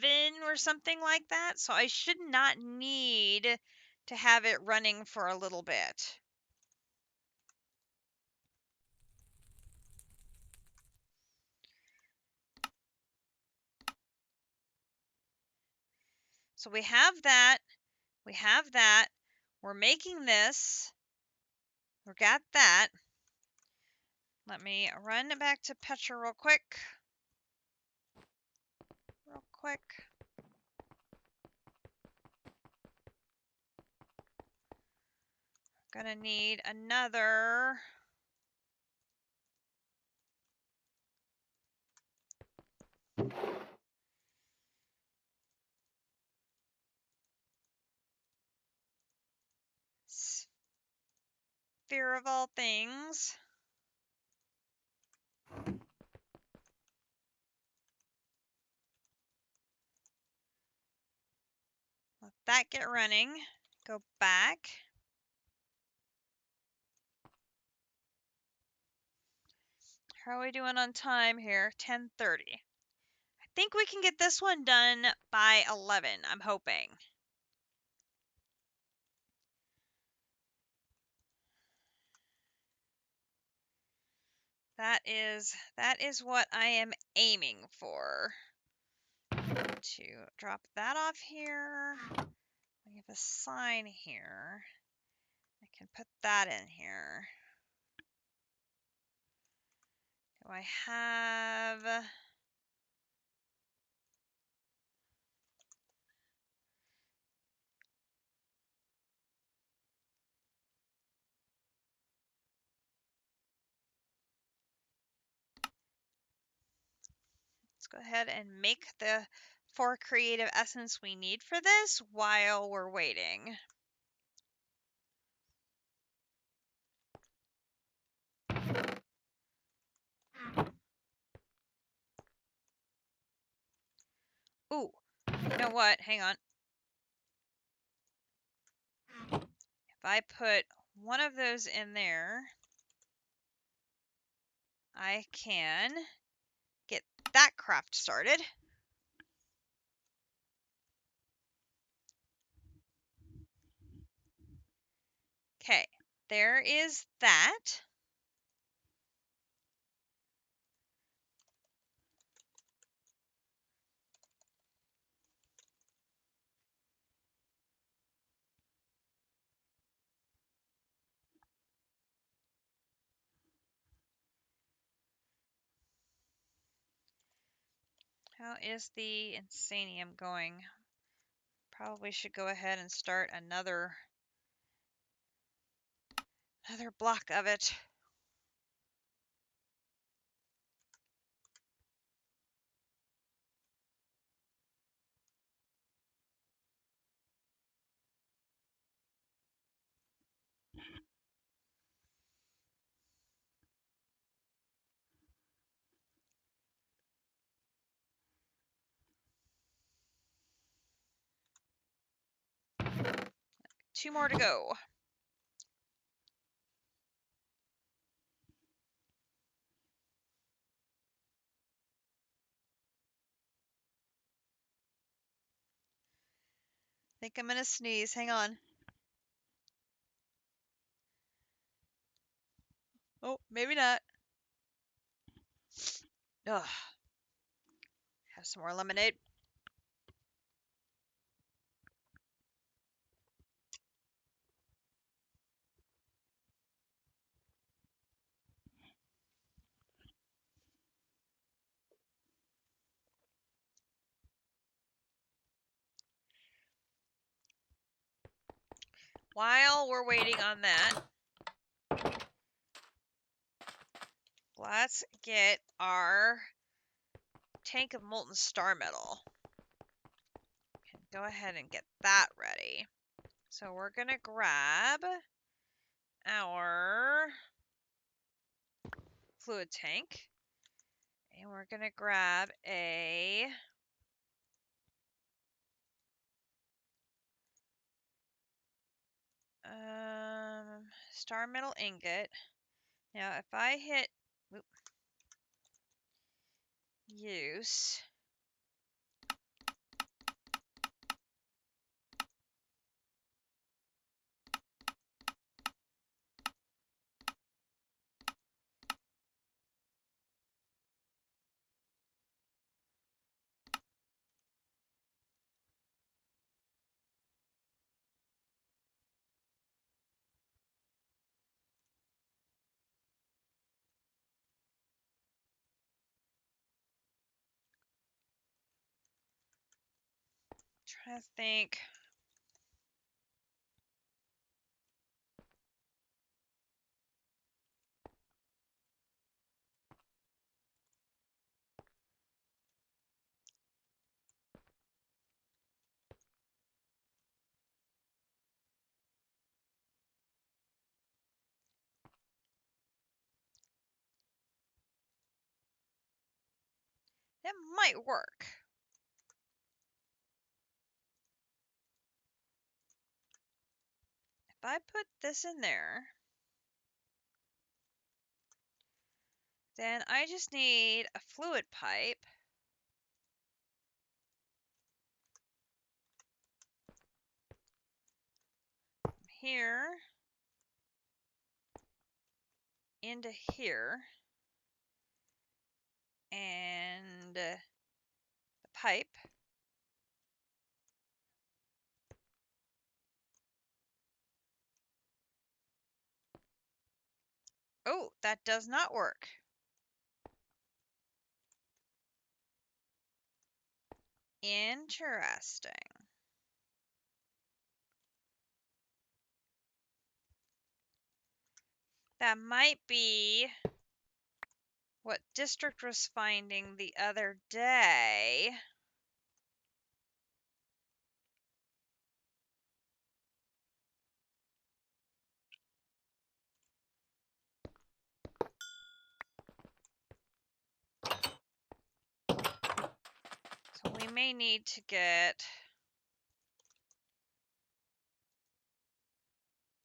or something like that. So I should not need to have it running for a little bit. So we have that. We have that. We're making this. We got that. Let me run back to Petra real quick. Real quick. Gonna need another. Sphere of all things. Let that get running. Go back. How are we doing on time here? 10:30. I think we can get this one done by 11, I'm hoping. That is what I am aiming for. To drop that off here. We have a sign here. I can put that in here. Do I have... Let's go ahead and make the 4 creative essence we need for this while we're waiting. Ooh, you know what? Hang on. If I put one of those in there, I can get that craft started. Okay, there is that. How is the Insanium going? Probably should go ahead and start another block of it. Two more to go. I think I'm gonna sneeze. Hang on. Oh, maybe not. Ugh. Have some more lemonade. While we're waiting on that, let's get our tank of molten star metal. Go ahead and get that ready. So we're gonna grab our fluid tank, and we're gonna grab a star metal ingot. Now, if I hit use, trying to think. It might work. If I put this in there, then I just need a fluid pipe. Here into here, and the pipe Oh, that does not work. Interesting. That might be what District was finding the other day. So we may need to get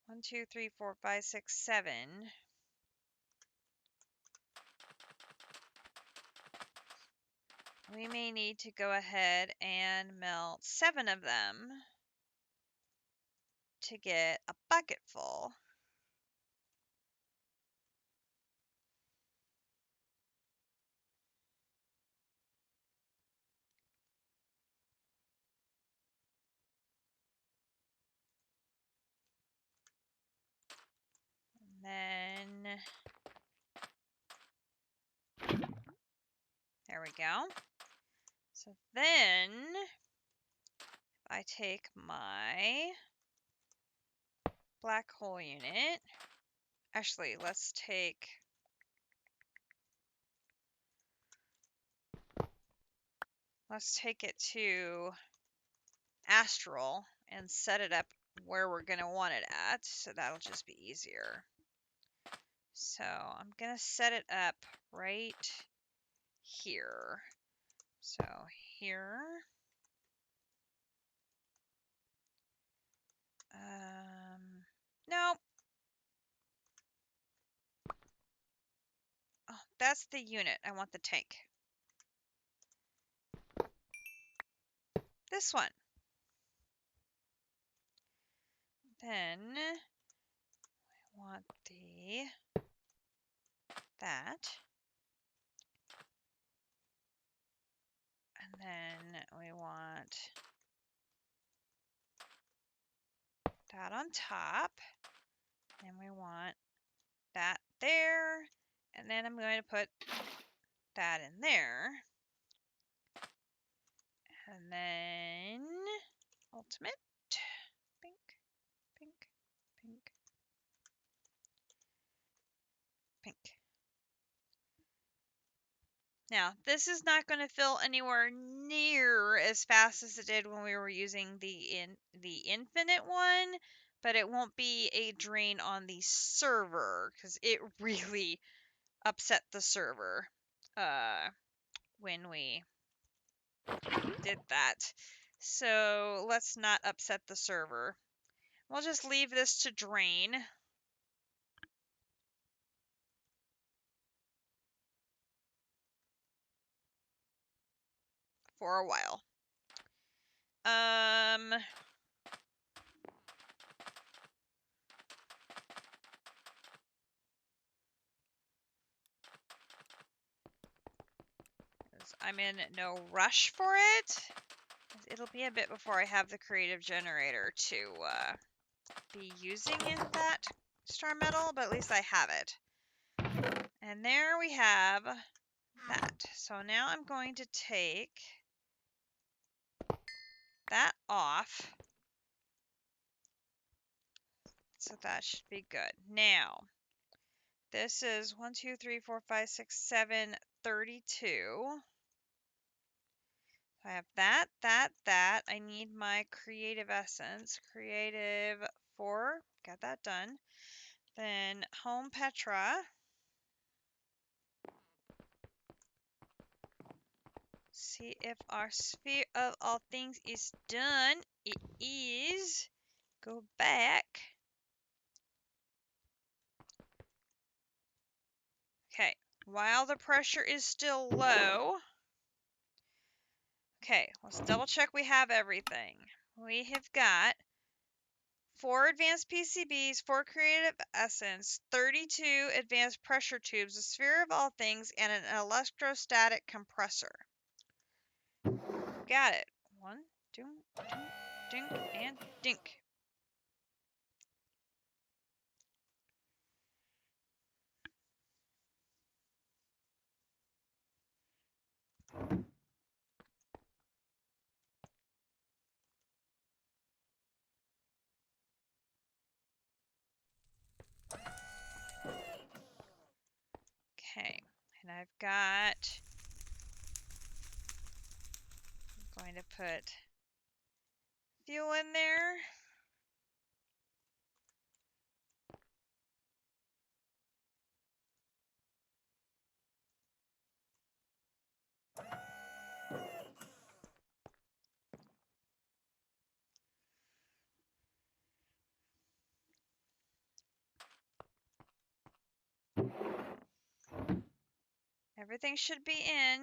1, 2, 3, 4, 5, 6, 7. We may need to go ahead and melt 7 of them to get a bucket full. And then there we go. So then I take my black hole unit. Actually, let's take it to astral and set it up where we're going to want it at. So that'll just be easier. So I'm going to set it up right here. So here. No. Oh, that's the unit. I want the tank. This one. Then I want that. And then we want that on top. And we want that there. And then I'm going to put that in there. And then ultimate. Pink, pink, pink, pink. Now, this is not going to fill anywhere near as fast as it did when we were using the infinite one, but it won't be a drain on the server because it really upset the server when we did that. So let's not upset the server. We'll just leave this to drain. For a while. I'm in no rush for it. It'll be a bit before I have the creative generator to be using in that star metal, but at least I have it. And there we have that. So now I'm going to take that off. So that should be good. Now, this is 1, 2, 3, 4, 5, 6, 7, 32. I have that. I need my creative essence. Creative 4. Got that done. Then home Petra. See if our sphere of all things is done. It is. Go back. Okay. While the pressure is still low. Okay, let's double check we have everything. We have got 4 advanced PCBs, 4 creative essence, 32 advanced pressure tubes, a sphere of all things, and an electrostatic compressor. Got it. 1, 2, dink, and dink. Okay, and I've got, I'm going to put fuel in there. Everything should be in.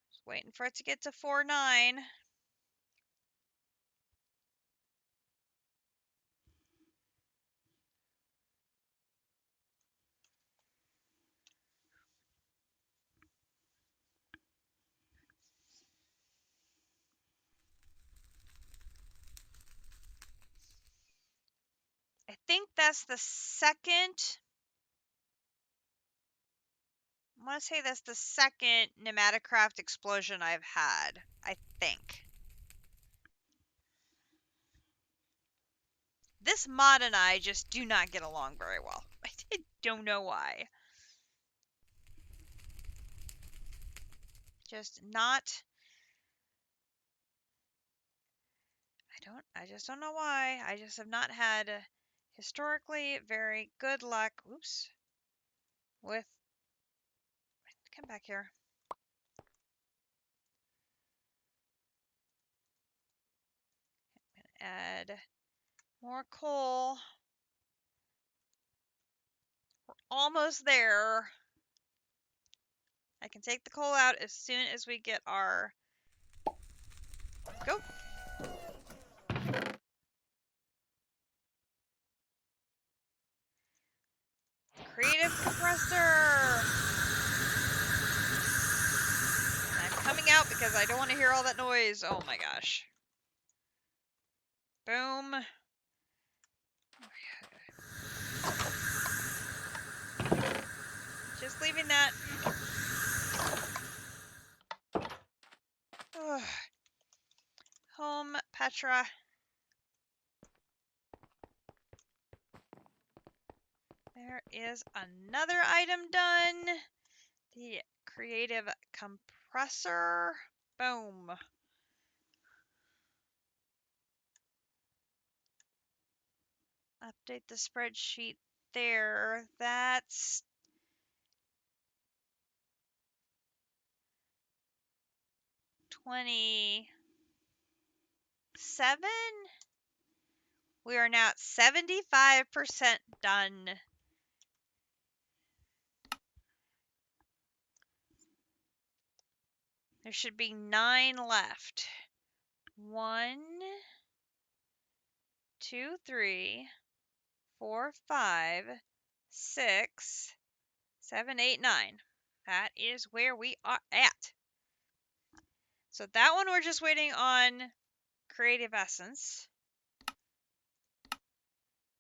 Just waiting for it to get to 4.9. I think that's the second. I want to say that's the second Nematocraft explosion I've had. I think. This mod and I just do not get along very well. I don't know why. Just not. I just don't know why. I just have not had historically very good luck. Oops. With. Come back here. Add more coal. We're almost there. I can take the coal out as soon as we get our. Go. Creative compressor. I'm coming out because I don't want to hear all that noise. Oh my gosh. Boom. Just leaving that. Ugh. Home, Petra. There is another item done. The creative compressor. Boom. Update the spreadsheet there. That's 27. We are now at 75% done. There should be 9 left. 1, 2, 3, 4, 5, 6, 7, 8, 9. That is where we are at. So that one we're just waiting on creative essence.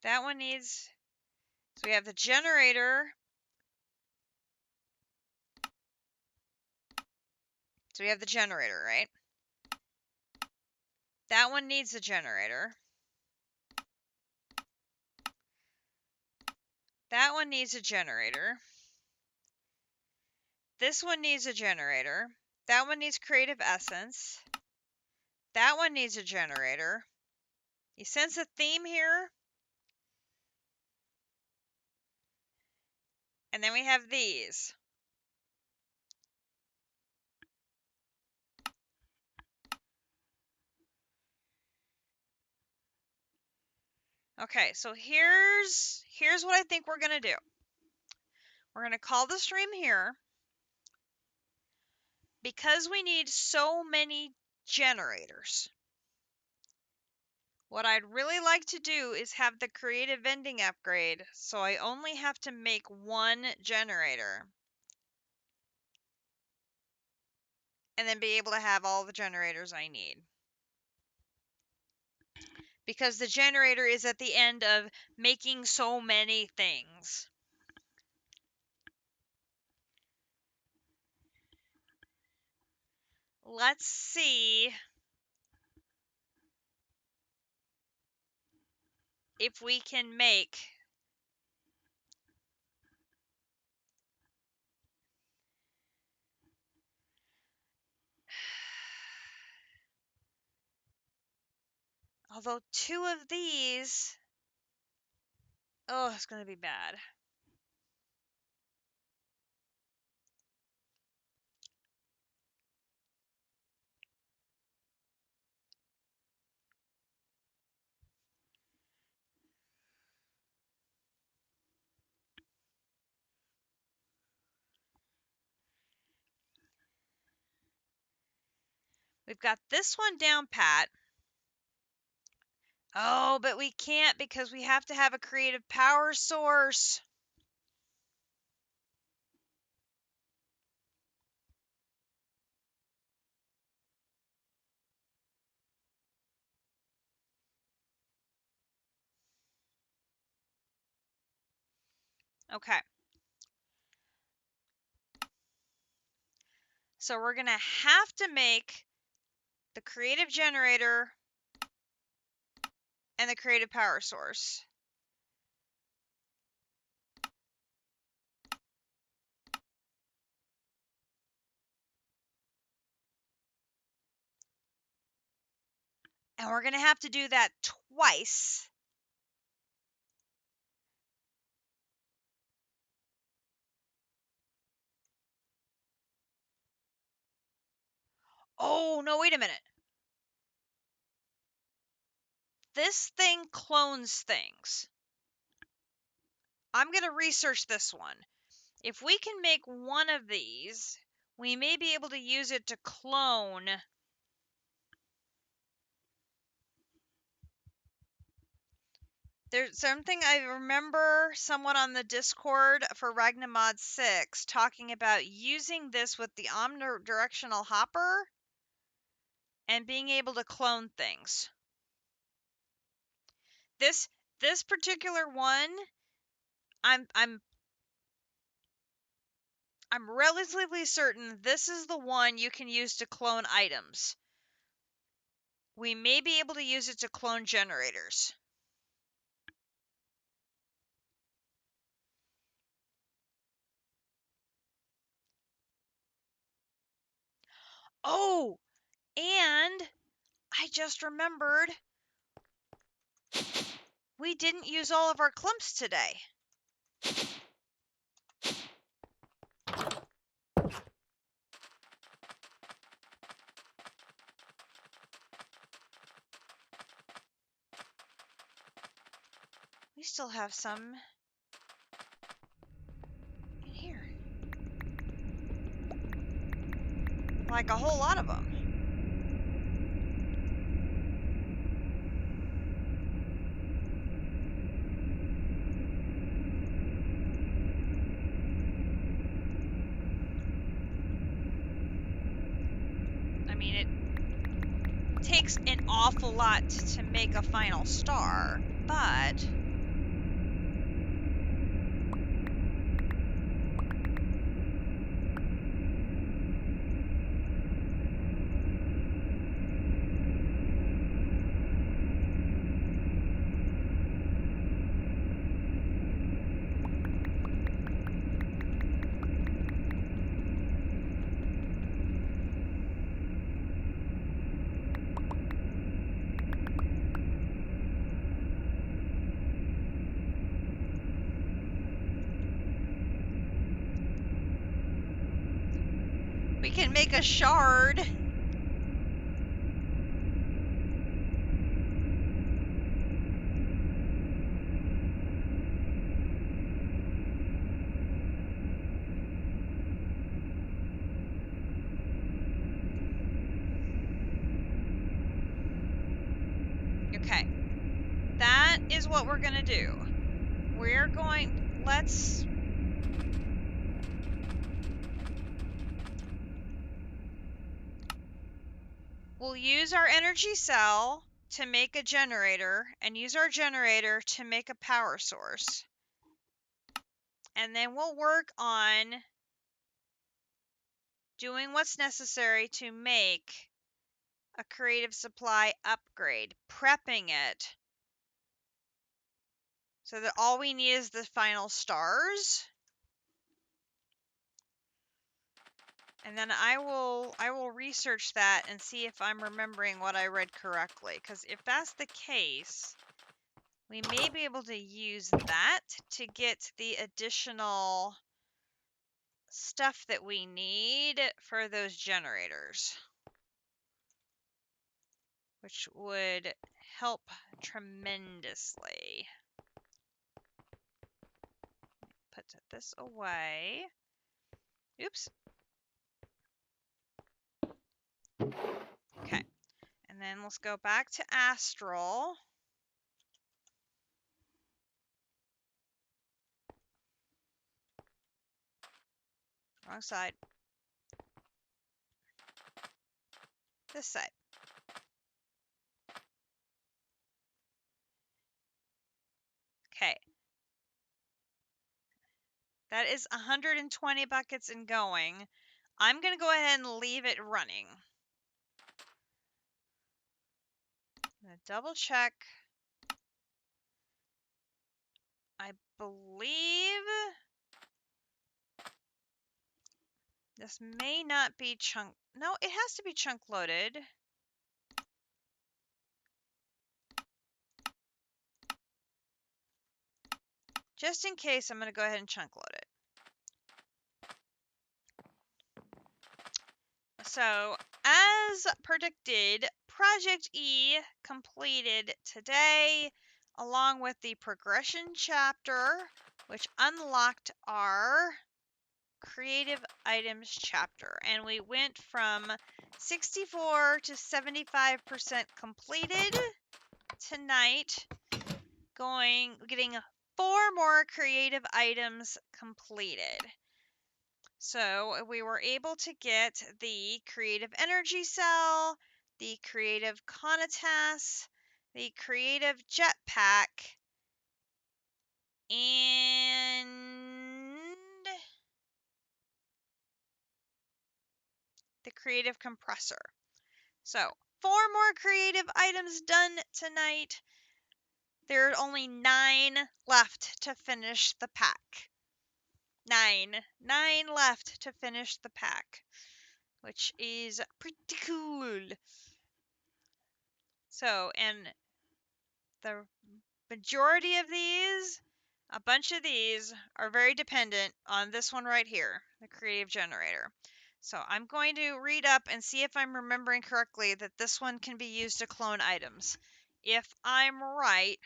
That one needs, so we have the generator. So we have the generator, right? That one needs a generator. That one needs a generator. This one needs a generator. That one needs creative essence. That one needs a generator. You sense a theme here? And then we have these. Okay, so here's what I think we're going to do. We're going to call the stream here. Because we need so many generators, what I'd really like to do is have the creative vending upgrade, so I only have to make 1 generator. And then be able to have all the generators I need. because the generator is at the end of making so many things. Let's see if we can make although 2 of these, oh, it's going to be bad. We've got this one down pat. Oh, but we can't because we have to have a creative power source. Okay. So we're going to have to make the creative generator and the creative power source. And we're going to have to do that twice. Oh, no, wait a minute. This thing clones things. I'm going to research this one. If we can make one of these, we may be able to use it to clone. There's something I remember someone on the Discord for Ragnamod 6 talking about using this with the omnidirectional hopper and being able to clone things. This particular one, I'm relatively certain this is the one you can use to clone items. We may be able to use it to clone generators. Oh, and I just remembered we didn't use all of our clumps today. We still have some in here. Like a whole lot of them. I mean, it takes an awful lot to make a final star, but we can make a shard. Okay, that is what we're gonna do. We'll use our energy cell to make a generator and use our generator to make a power source. And then we'll work on doing what's necessary to make a creative supply upgrade, prepping it so that all we need is the final stars. And then I will research that and see if I'm remembering what I read correctly, because if that's the case, we may be able to use that to get the additional stuff that we need for those generators, which would help tremendously. Put this away. Oops. Okay. And then let's go back to Astral. Wrong side. This side. Okay. That is 120 buckets and going. I'm going to go ahead and leave it running. I'm going to double check. I believe this may not be chunk. No, it has to be chunk loaded. Just in case, I'm going to go ahead and chunk load it. So, as predicted, ProjectE completed today, along with the progression chapter, which unlocked our creative items chapter. And we went from 64 to 75% completed tonight, getting 4 more creative items completed. So we were able to get the creative energy cell, the creative Conitas, the creative jetpack, and the creative compressor. So 4 more creative items done tonight. There are only 9 left to finish the pack. 9 left to finish the pack, which is pretty cool. So, and the majority of these, a bunch of these, are very dependent on this one right here, the creative generator. So I'm going to read up and see if I'm remembering correctly that this one can be used to clone items. If I'm right,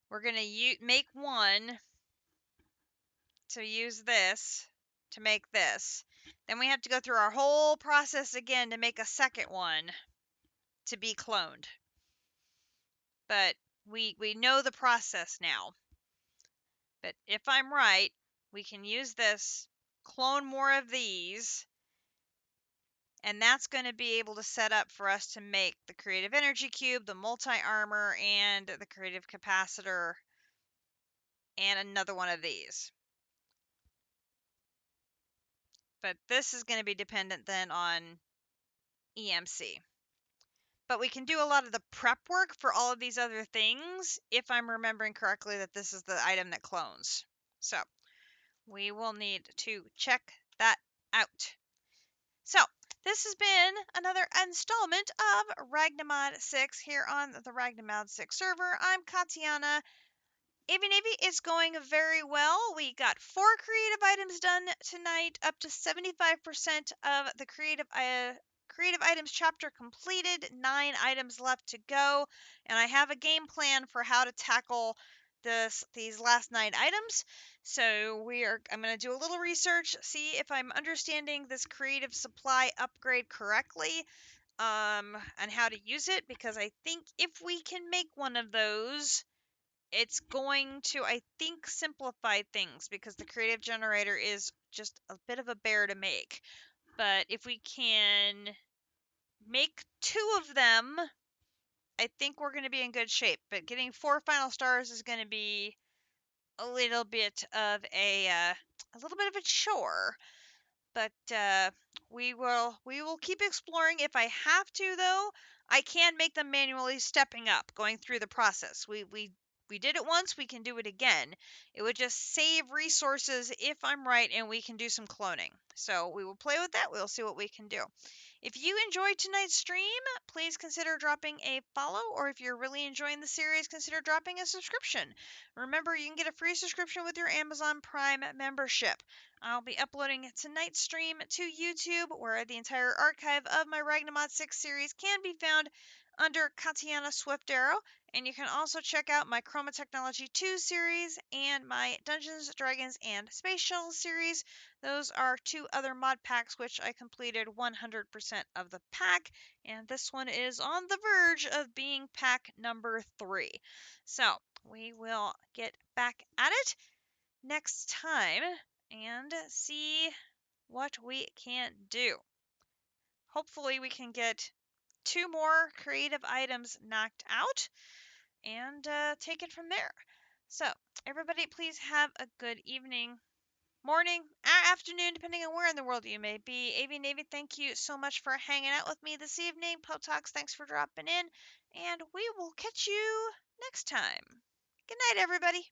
we're going to make one to use this to make this. Then we have to go through our whole process again to make a second one to be cloned. But we know the process now. But if I'm right, we can use this, clone more of these, and that's going to be able to set up for us to make the creative energy cube, the multi-armor, and the creative capacitor, and another one of these. But this is going to be dependent then on EMC. But we can do a lot of the prep work for all of these other things if I'm remembering correctly that this is the item that clones. So we will need to check that out. So this has been another installment of Ragnamod 6 here on the Ragnamod 6 server. I'm Katiana. Avy Navy is going very well. We got 4 creative items done tonight, up to 75% of the creative items chapter completed, 9 items left to go, and I have a game plan for how to tackle these last 9 items. So I'm going to do a little research, see if I'm understanding this creative supply upgrade correctly, and how to use it, because I think if we can make one of those, it's going to, I think, simplify things, because the creative generator is just a bit of a bear to make. But if we can make 2 of them, I think we're going to be in good shape. But getting 4 final stars is going to be a little bit of a little bit of a chore. But we will keep exploring. If I have to, though, I can make them manually stepping up, going through the process. We did it once, we can do it again. It would just save resources if I'm right, and we can do some cloning. So we will play with that. We'll see what we can do. If you enjoyed tonight's stream, please consider dropping a follow, or if you're really enjoying the series, consider dropping a subscription. Remember, you can get a free subscription with your Amazon Prime membership. I'll be uploading tonight's stream to YouTube, where the entire archive of my Ragnamod 6 series can be found under Katiana Swift Arrow. And you can also check out my Chroma Technology 2 series and my Dungeons, Dragons, and Space Shuttle series. Those are 2 other mod packs which I completed 100% of the pack, and this one is on the verge of being pack number 3. So we will get back at it next time and see what we can do. Hopefully we can get 2 more creative items knocked out and take it from there. So everybody, please have a good evening, morning, or afternoon, depending on where in the world you may be. AV Navy, thank you so much for hanging out with me this evening. Potox, thanks for dropping in, and we will catch you next time. Good night, everybody.